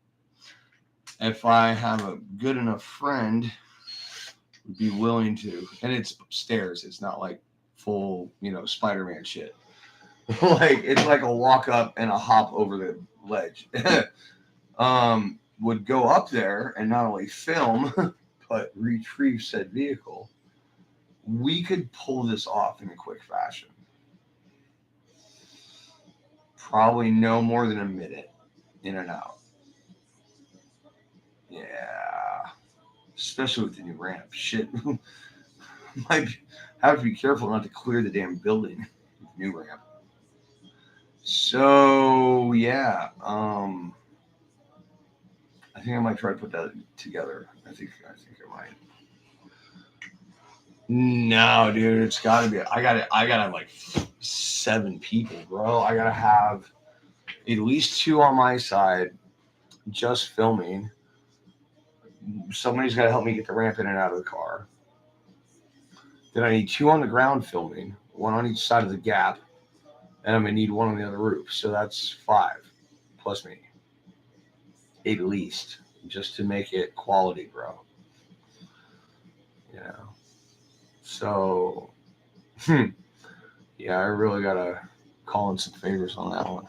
if I have a good enough friend, would be willing to, and it's upstairs. It's not like full, Spider-Man shit. Like it's like a walk up and a hop over the ledge. Would go up there and not only film, but retrieve said vehicle. We could pull this off in a quick fashion. Probably no more than a minute in and out. Yeah. Especially with the new ramp. Shit. Might have to be careful not to clear the damn building. New ramp. So yeah. I think I might try to put that together. I think I might. No, dude, it's gotta be. I gotta have like 7 people, bro. I gotta have at least 2 on my side, just filming. Somebody's gotta help me get the ramp in and out of the car. Then I need 2 on the ground filming, 1 on each side of the gap, and I'm gonna need 1 on the other roof. So that's 5 plus me, at least, just to make it quality, bro. So, yeah, I really gotta call in some favors on that one.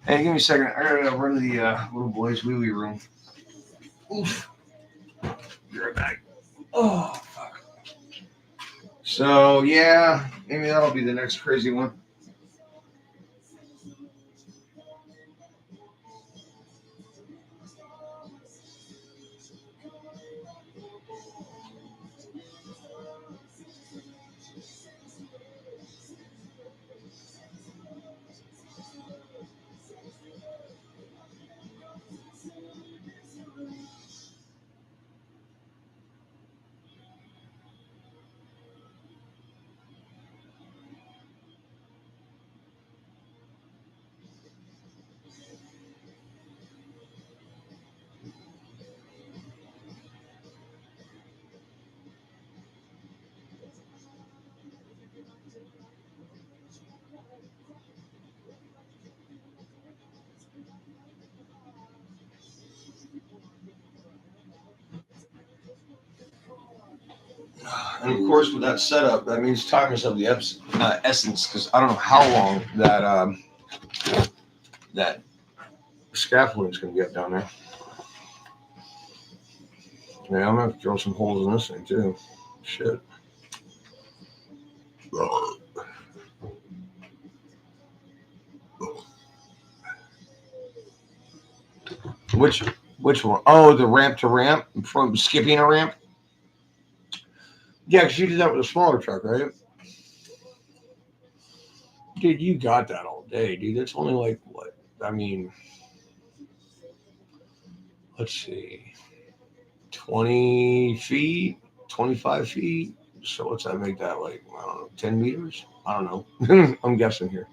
Hey, give me a second. I gotta run to the little boy's wee-wee room. Oof. Be right back. Oh, fuck. So, yeah, maybe that'll be the next crazy one. And of course, with that setup, that means time is of the essence, because I don't know how long that scaffolding is going to get down there. Yeah, I'm going to have to drill some holes in this thing, too. Shit. Which one? Oh, the ramp to ramp from skipping a ramp. Yeah, because you did that with a smaller truck, right? Dude, you got that all day, dude. That's only like what? I mean, let's see, 20 feet, 25 feet. So what's that make that like? I don't know, 10 meters? I don't know. I'm guessing here.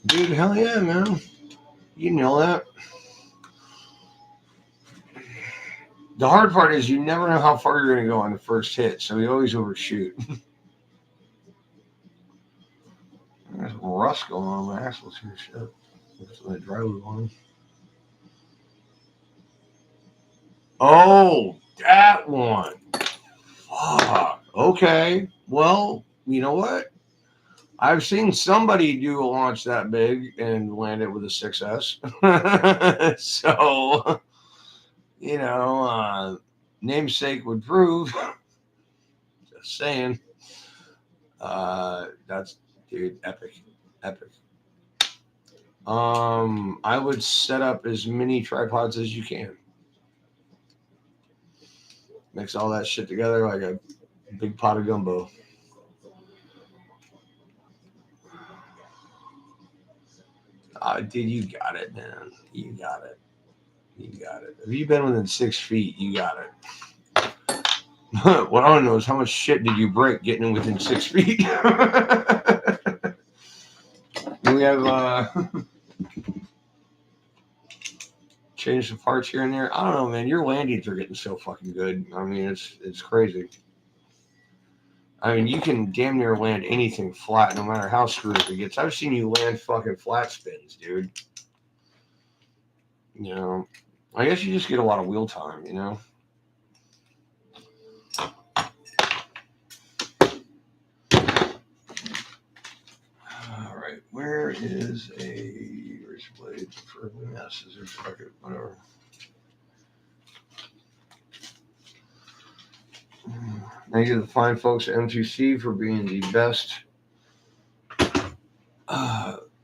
Dude, hell yeah, man. You know that. The hard part is you never know how far you're going to go on the first hit, so you always overshoot. There's rust going on my axles here. Shit. That's my driveway one. Oh, that one. Fuck. Okay. Well, you know what? I've seen somebody do a launch that big and land it with a 6S. So, namesake would prove. Just saying. That's, dude, epic. Epic. I would set up as many tripods as you can. Mix all that shit together like a big pot of gumbo. Dude, you got it, man. You got it. You got it. If you've been within 6 feet, you got it. What I want to know is how much shit did you break getting in within 6 feet? We have changed the parts here and there. I don't know, man. Your landings are getting so fucking good. I mean, it's crazy. I mean, you can damn near land anything flat, no matter how screwed up it gets. I've seen you land fucking flat spins, dude. I guess you just get a lot of wheel time, All right, where is a razor blade for scissors? Fuck it, whatever. Thank you to the fine folks at M2C for being the best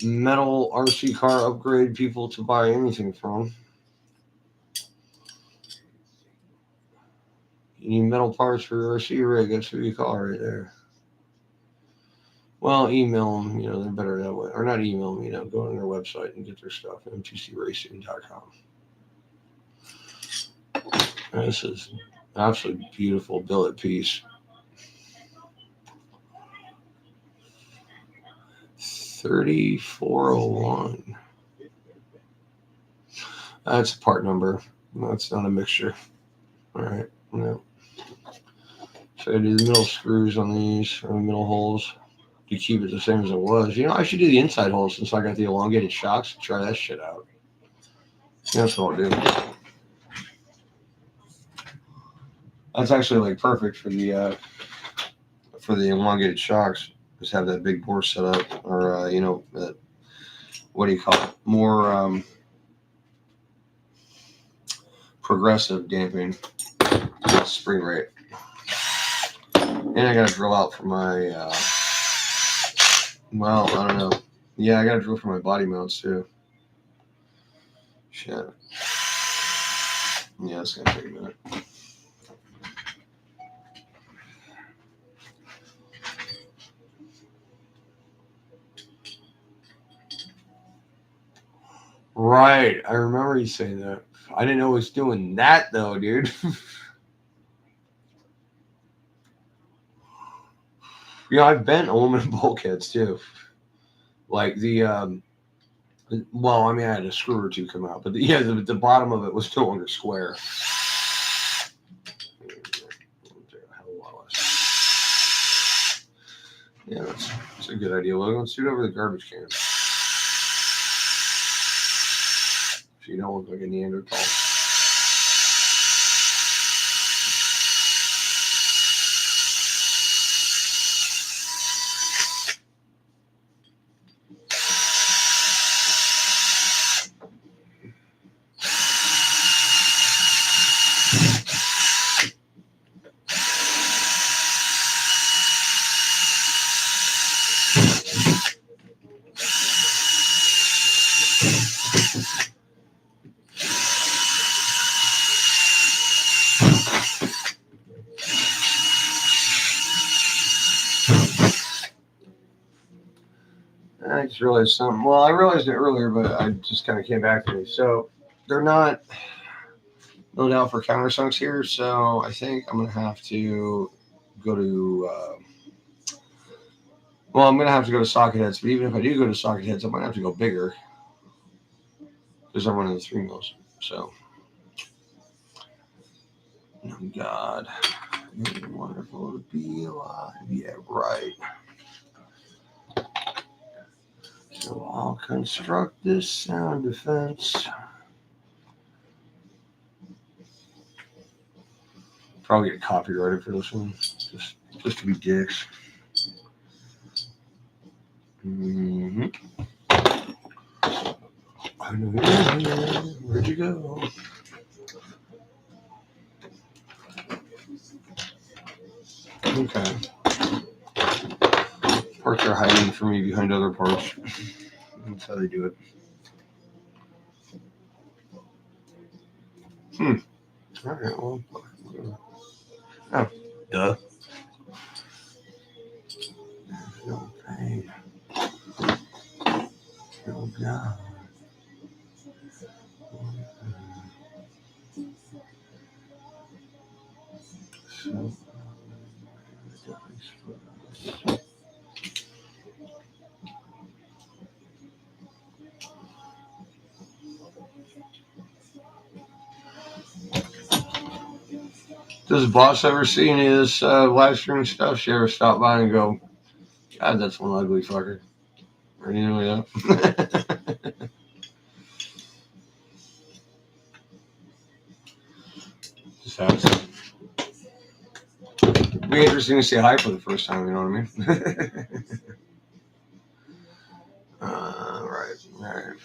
metal RC car upgrade people to buy anything from. You need metal parts for your RC rig, that's who you call right there. Well, email them, they're better that way. Or not email them, go on their website and get their stuff, m2cracing.com. This is absolutely beautiful billet piece. 3401. That's a part number. That's not a mixture. All right. No. So I do the middle screws on these, or the middle holes, to keep it the same as it was. I should do the inside holes since I got the elongated shocks. Try that shit out. That's what I'll do. That's actually like perfect for the elongated shocks. Just have that big bore set up, or what do you call it? More progressive damping spring rate. And I got to drill out for my, I don't know. Yeah, I got to drill for my body mounts too. Shit. Yeah, it's going to take a minute. Right. I remember you saying that. I didn't know it was doing that though, dude. I've bent aluminum bulkheads too. Like the, I had a screw or two come out, but the bottom of it was no longer square. Yeah, that's a good idea. Logan, let's do it over the garbage can. So you don't look like a Neanderthal. I just realized something. Well, I realized it earlier, but I just kind of came back to me. So they're not no doubt for countersunks here. So I think I'm gonna have to go to Well, I'm gonna have to go to socket heads, but even if I do go to socket heads, I might have to go bigger because I'm running the 3 mils. So, oh God, it's wonderful to be alive. Yeah, right. So I'll construct this sound defense. Probably get copyrighted for this one, just to be dicks. Mm-hmm. I know you're here. Where'd you go? Okay. Parts are hiding from me behind other parts. That's how they do it. Alright, well. Oh, duh. No pain. Oh, God. So, does boss ever see any of this live stream stuff? She ever stop by and go, God, that's one ugly fucker? Or anything like that? Just has. Be interesting to say hi for the first time, you know what I mean? Right.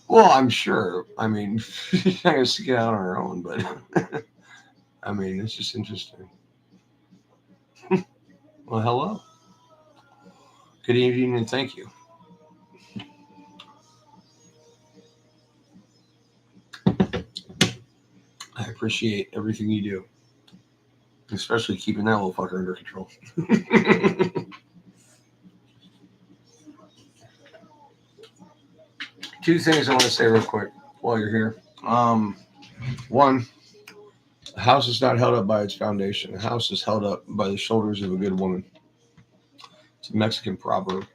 Well, I'm sure. I mean, she's not going to stick it out on her own, but I mean, it's just interesting. Well, hello. Good evening and thank you. I appreciate everything you do, especially keeping that little fucker under control. 2 things I want to say real quick while you're here. One, a house is not held up by its foundation. A house is held up by the shoulders of a good woman. It's a Mexican proverb.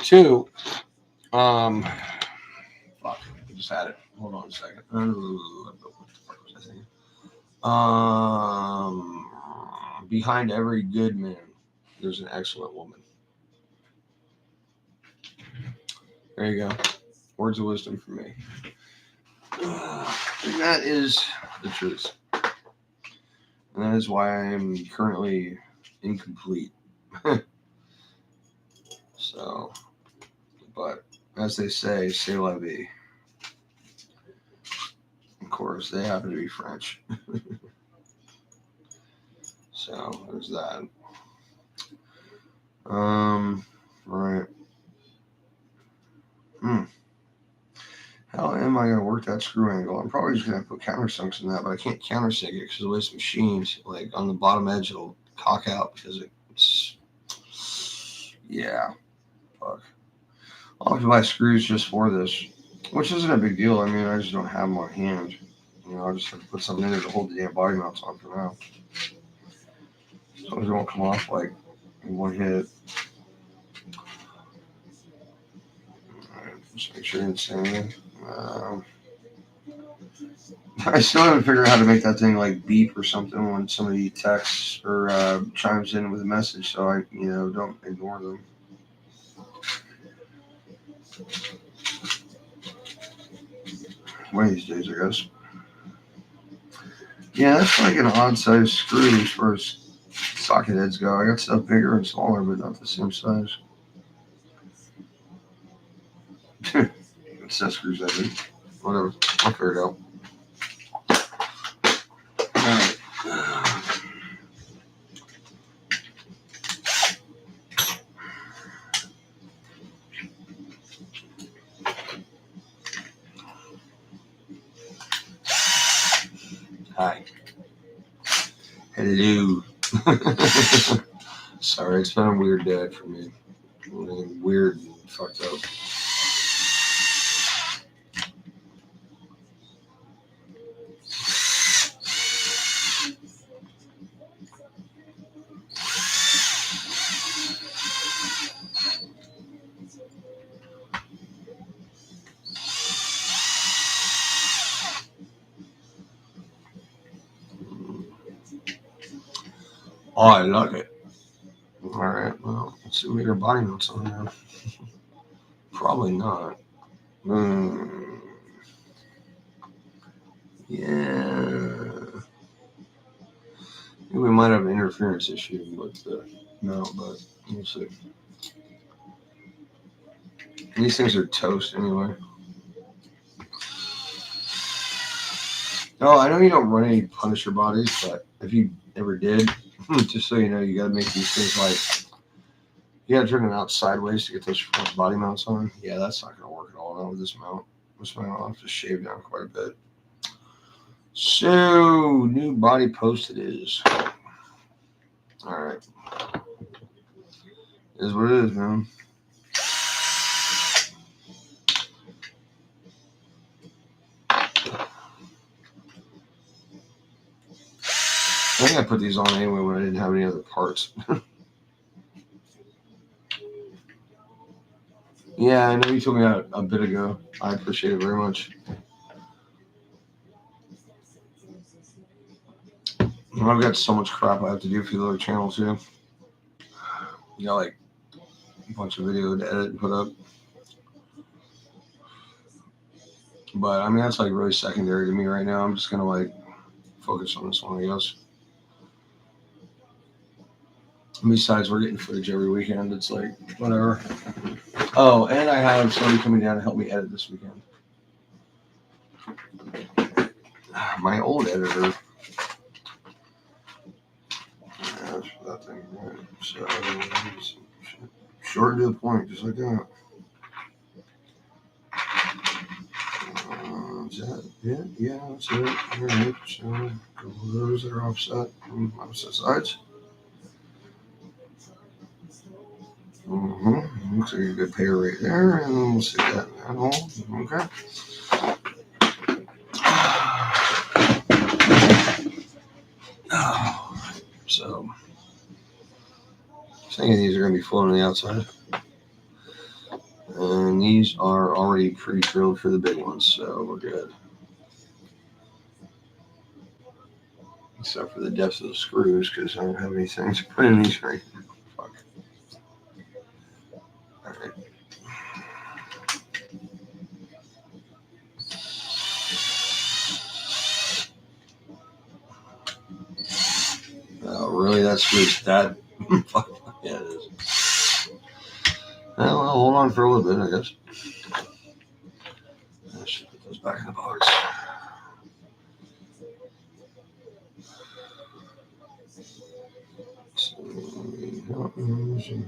2, fuck, I just had it. Hold on a second. What the fuck was I saying? Behind every good man, there's an excellent woman. There you go. Words of wisdom from me. And that is the truth. And that is why I am currently incomplete. So, but as they say, c'est la vie. Of course, they happen to be French. So, there's that. Right. How am I going to work that screw angle? I'm probably just going to put countersinks in that, but I can't countersink it because the way it's machined, like on the bottom edge, it'll cock out because it's, yeah, fuck. I'll have to buy screws just for this, which isn't a big deal. I mean, I just don't have them on hand. You know, I just have to put something in there to hold the damn body mounts on for now. So it won't come off like in one hit. Alright, just make sure it's in. I still haven't figured out how to make that thing like beep or something when somebody texts or chimes in with a message, so I, don't ignore them. One of these days, I guess. Yeah, that's like an odd size screw as far as socket heads go. I got stuff bigger and smaller, but not the same size. It's that screws I think. Whatever. I'll figure it out. Alright. Hi. Hello. Sorry, it's been a weird day for me. Weird and fucked up. Oh, I like it. All right. Well, let's see what your body notes on there. Probably not. Yeah. I think we might have an interference issue with the mount, but we'll see. These things are toast anyway. Oh, I know you don't run any Punisher bodies, but if you ever did, just so you know, you got to make these things like, you got to turn them out sideways to get those front body mounts on. Yeah, that's not going to work at all now with this mount. This mount I'll have to shave down quite a bit. So, new body post it is. All right. Is what it is, man. I think I put these on anyway when I didn't have any other parts. Yeah, I know you told me a bit ago. I appreciate it very much. I've got so much crap I have to do for the other channel too. You got like a bunch of video to edit and put up. But I mean, that's like really secondary to me right now. I'm just going to like focus on this one, I guess. Besides, we're getting footage every weekend. It's like, whatever. Oh, and I have somebody coming down to help me edit this weekend. My old editor. Yeah, that thing, right? So, short and to the point, just like that. Is that it? Yeah, that's it. All right. So, a couple of those that are offset from opposite sides. Looks like a good pair right there, and then we'll stick that in that hole. Okay. So, some of these are going to be floating on the outside. And these are already pre-drilled for the big ones, so we're good. Except for the depths of the screws, because I don't have anything to put in these right now. Fuck. Alright. Oh, really? That's just that? Fuck. Yeah, it is. Well, I'll hold on for a little bit, I guess. I should put those back in the box.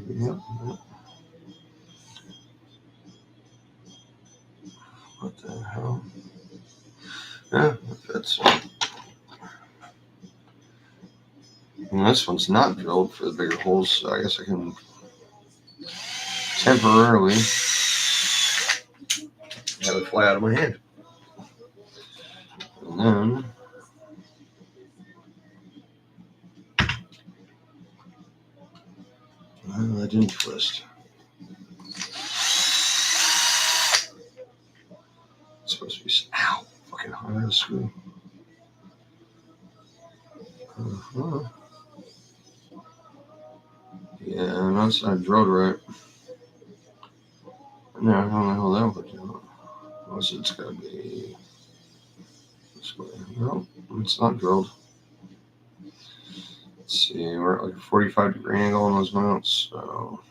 Yep. What the hell? Yeah, that's. And this one's not drilled for the bigger holes, so I guess I can temporarily have it fly out of my hand. And then that didn't twist. It's supposed to be. Ow! Fucking hard out of screw. Yeah, that's not drilled right. No, I don't know how that would do. Unless it's gotta be this way. No, it's not drilled. Let's see, we're at like a 45-degree angle on those mounts, so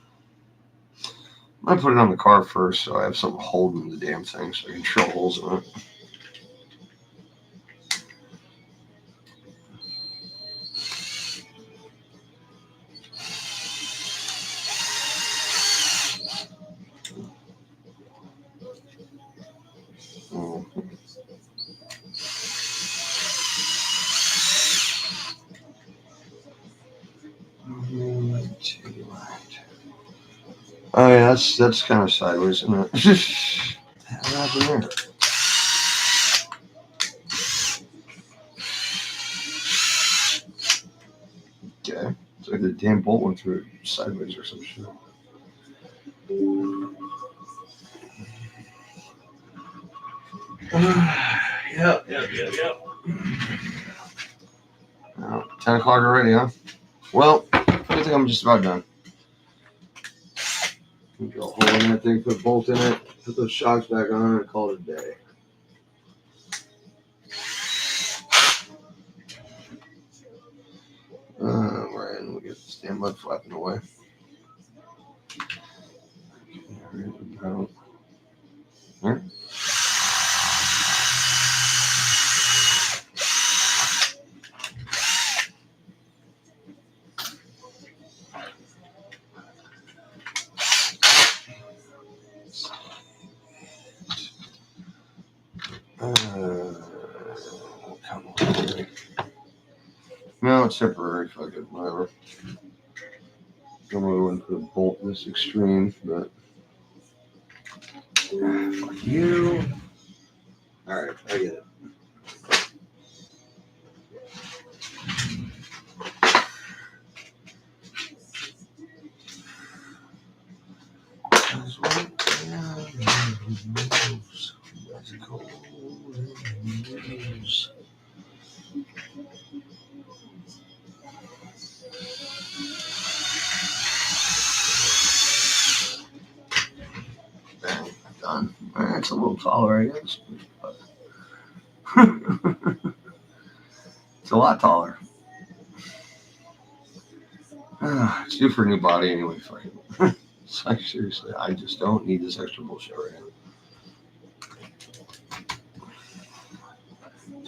I'm gonna put it on the car first so I have something holding the damn thing so I can drill holes in it. Oh yeah, that's kind of sideways, isn't it? What happened there? Okay, it's like the damn bolt went through it sideways or some shit. Yep. 10 o'clock already, huh? Well, I think I'm just about done. Drill a hole in that thing, put a bolt in it, put those shocks back on, and call it a day. Right, and we get this damn mud flapping away. There. Come on. No, it's temporary. Fuck it, whatever. Normally wouldn't put a bolt this extreme, but fuck you. Alright, I get it. Done. That's a little taller, I guess. It's a lot taller. It's due for a new body anyway. Fuck it. It's like, seriously, I just don't need this extra bullshit right now.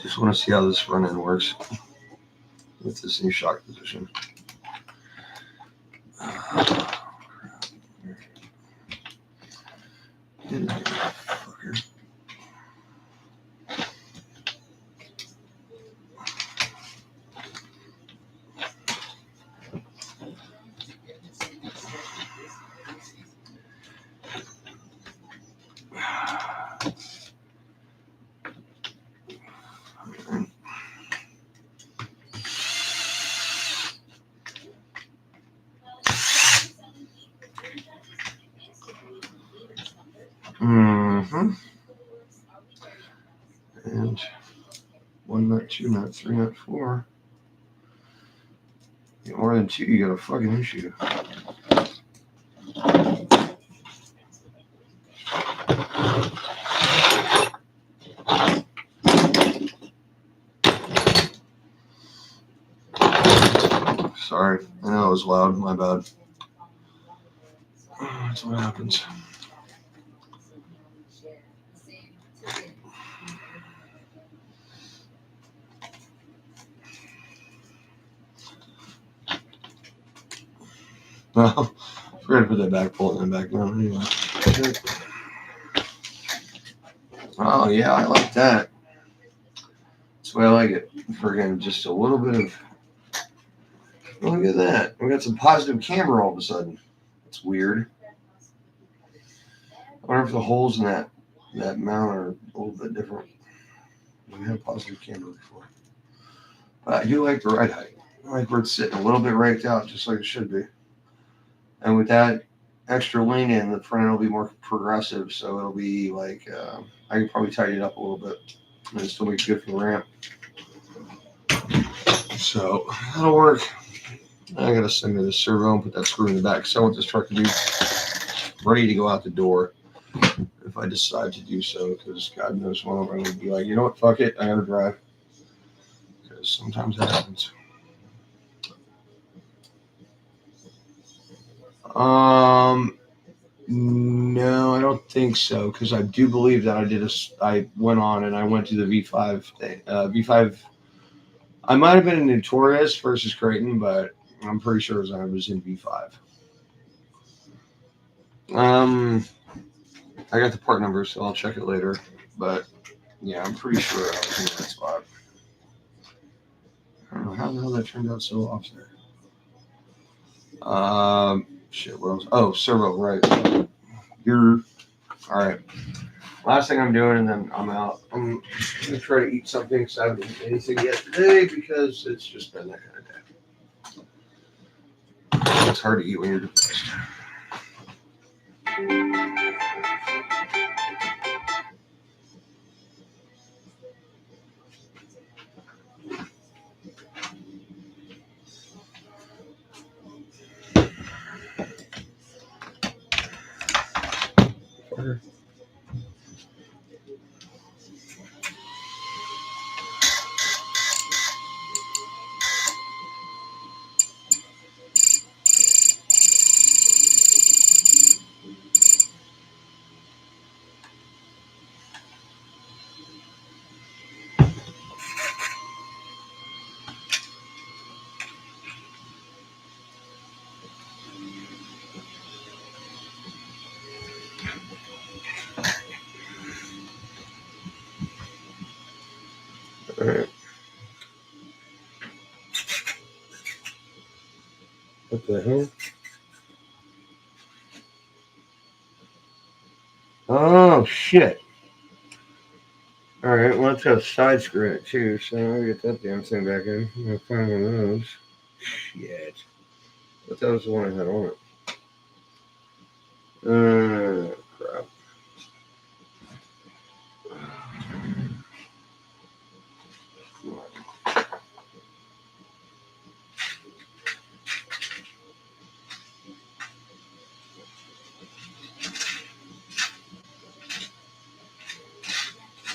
Just want to see how this front end works with this new shock position. Mm-hmm. And 1 nut, 2 nut, 3 nut, 4. Get more than 2, you got a fucking issue. Sorry, I know it was loud, my bad. That's what happens. Well, we're gonna put that back bolt in back down anyway. Oh yeah, I like that. That's the way I like it. Friggin' just a little bit of. Look at that. We got some positive camber all of a sudden. It's weird. I wonder if the holes in that mount are a little bit different. We had positive camber before. But I do like the ride height. I like where it's sitting a little bit raked out, just like it should be. And with that extra lean in, the front end will be more progressive, so it'll be like, I can probably tighten it up a little bit and still make it good for the ramp. So that'll work. I gotta send me the servo and put that screw in the back. So I want this truck to be ready to go out the door if I decide to do so, because God knows when I'm going to be like, you know what, fuck it, I gotta drive. Because sometimes that happens. No, I don't think so, because I do believe that I went on and I went to the V5 thing. V5, I might have been in Notorious versus Creighton, but I'm pretty sure I was in V5. I got the part number, so I'll check it later. But yeah, I'm pretty sure I was in that spot. I don't know how the hell that turned out so off there. Shit, what else? Oh, servo, right. You're all right. Last thing I'm doing, and then I'm out. I'm gonna try to eat something because I haven't eaten anything yet today because it's just been that kind of day. It's hard to eat when you're depressed. motherfucker. All right. What the hell? Oh, shit. All right, well, that's got a side screw in it, too, so I'll get that damn thing back in. I'm going to find one of those. Shit. But that was the one I had on it. Crap.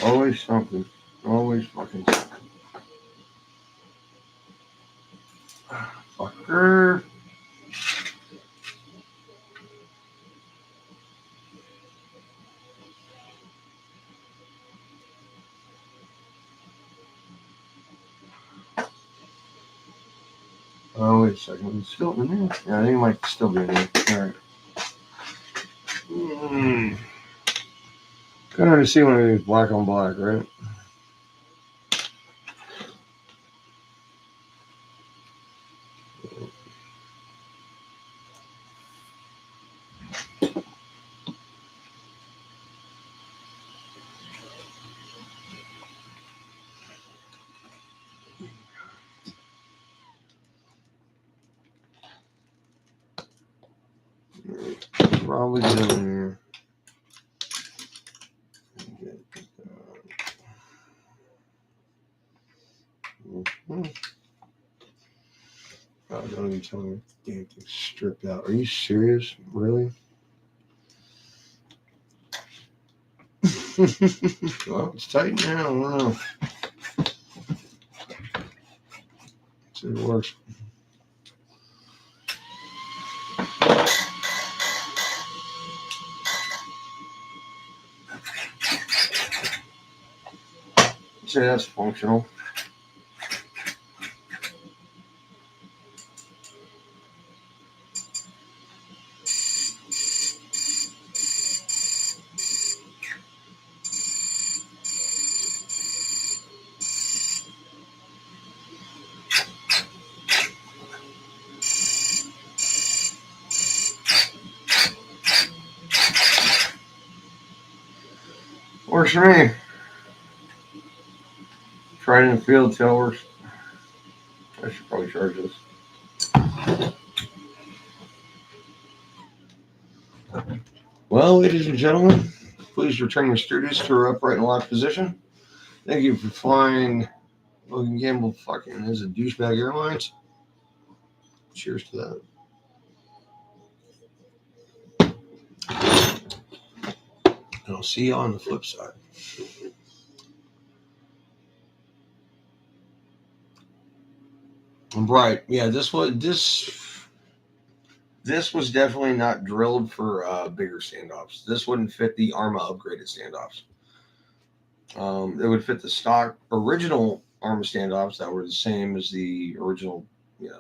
Always something. Always fucking something. Fucker. Oh, wait a second. It's still in there? Yeah, I think it might still be in there. All right. Kind of hard to see one of these black on black, right? Probably get in here. Oh, don't even tell me. Damn thing's stripped out. Are you serious? Really? Well, it's tight now. I don't know. See if it works. See, that's functional. Works for me. Tried it in the field, see how it works. I should probably charge this. Well, ladies and gentlemen, please return your students to her upright and locked position. Thank you for flying Logan Gamble fucking as a douchebag airlines. Cheers to that. And I'll see you on the flip side. Right. Yeah, this was definitely not drilled for bigger standoffs. This wouldn't fit the ARMA upgraded standoffs. It would fit the stock original ARMA standoffs that were the same as the original,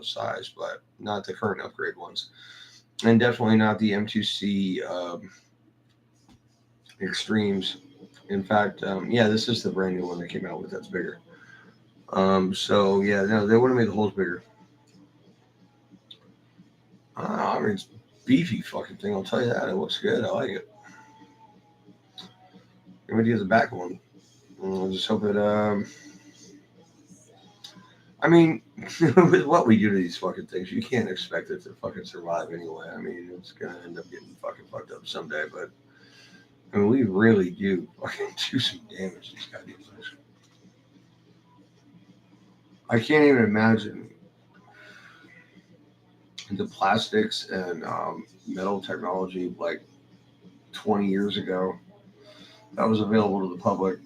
size, but not the current upgrade ones, and definitely not the M2C Extremes. In fact, this is the brand new one they came out with that's bigger. So yeah, no, they would have made the holes bigger. I mean, it's beefy fucking thing. I'll tell you that. It looks good. I like it. I'm gonna do the back one. I'll just hope it. I mean, with what we do to these fucking things, you can't expect it to fucking survive anyway. I mean, it's gonna end up getting fucking fucked up someday. But I mean, we really do fucking do some damage to these goddamn things. I can't even imagine the plastics and metal technology like 20 years ago that was available to the public,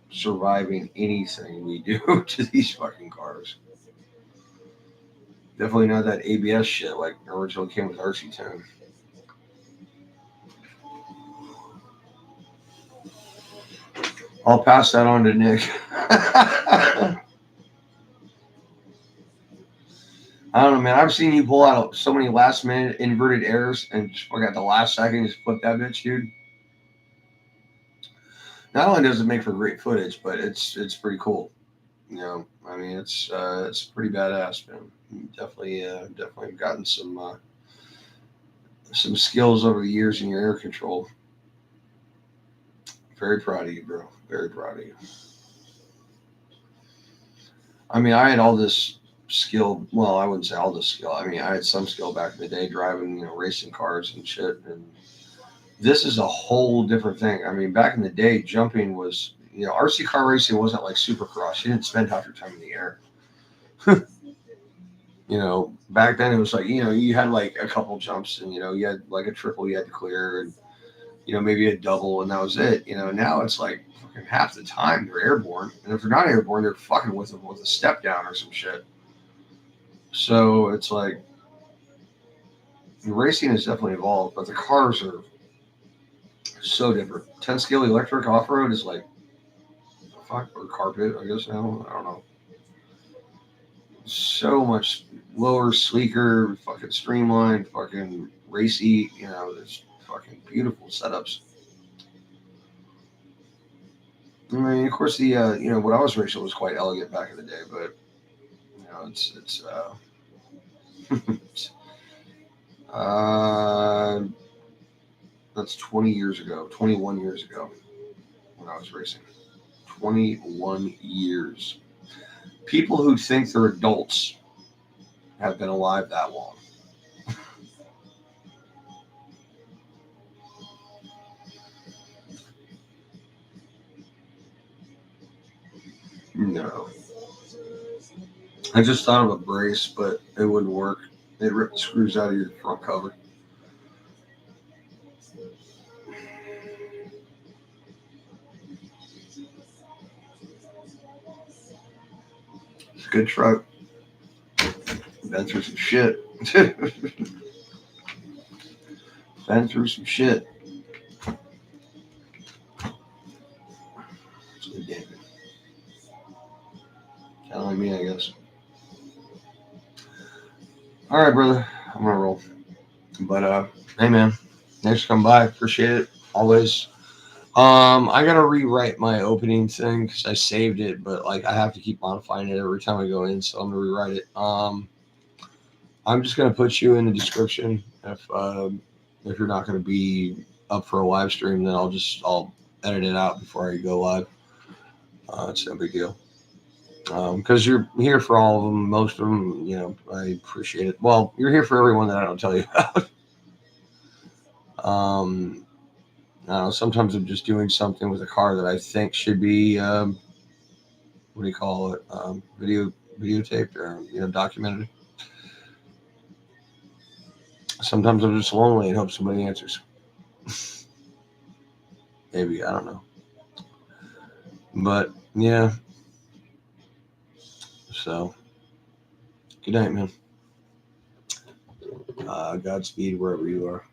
surviving anything we do to these fucking cars. Definitely not that ABS shit like originally came with RC10. I'll pass that on to Nick. I don't know, man. I've seen you pull out so many last minute inverted airs and just at the last second just flip that bitch, dude. Not only does it make for great footage, but it's pretty cool. You know, I mean, it's pretty badass, man. Definitely gotten some skills over the years in your air control. Very proud of you, bro. Very proud of you. I mean, I had all this skill. Well, I wouldn't say all this skill. I mean, I had some skill back in the day driving, racing cars and shit. And this is a whole different thing. I mean, back in the day, jumping was, RC car racing wasn't like supercross. You didn't spend half your time in the air. Back then it was like, you had like a couple jumps and, you had like a triple you had to clear and, maybe a double and that was it. Now it's like fucking half the time they're airborne. And if they're not airborne, they're fucking with a step down or some shit. So it's like racing has definitely evolved, but the cars are so different. 10 scale electric off road is like fuck, or carpet, I guess now. I don't know. So much lower, sleeker, fucking streamlined, fucking racy. There's fucking beautiful setups. I mean, of course, the what I was racing was quite elegant back in the day, but it's that's 20 years ago, 21 years ago when I was racing. 21 years. People who think they're adults have been alive that long. No. I just thought of a brace, but it wouldn't work. It ripped the screws out of your front cover. It's a good truck. Been through some shit. Been through some shit. It's good damn. Kind of like me, I guess. All right, brother. I'm gonna roll. But hey, man, thanks for coming by. Appreciate it always. I gotta rewrite my opening thing because I saved it, but like I have to keep modifying it every time I go in, so I'm gonna rewrite it. I'm just gonna put you in the description if you're not gonna be up for a live stream, then I'll edit it out before I go live. It's no big deal. Because you're here for all of them, most of them, I appreciate it. Well, you're here for everyone that I don't tell you about. Sometimes I'm just doing something with a car that I think should be, what do you call it, videotaped or documented. Sometimes I'm just lonely and hope somebody answers. Maybe, I don't know. But yeah. So, good night, man. Godspeed wherever you are.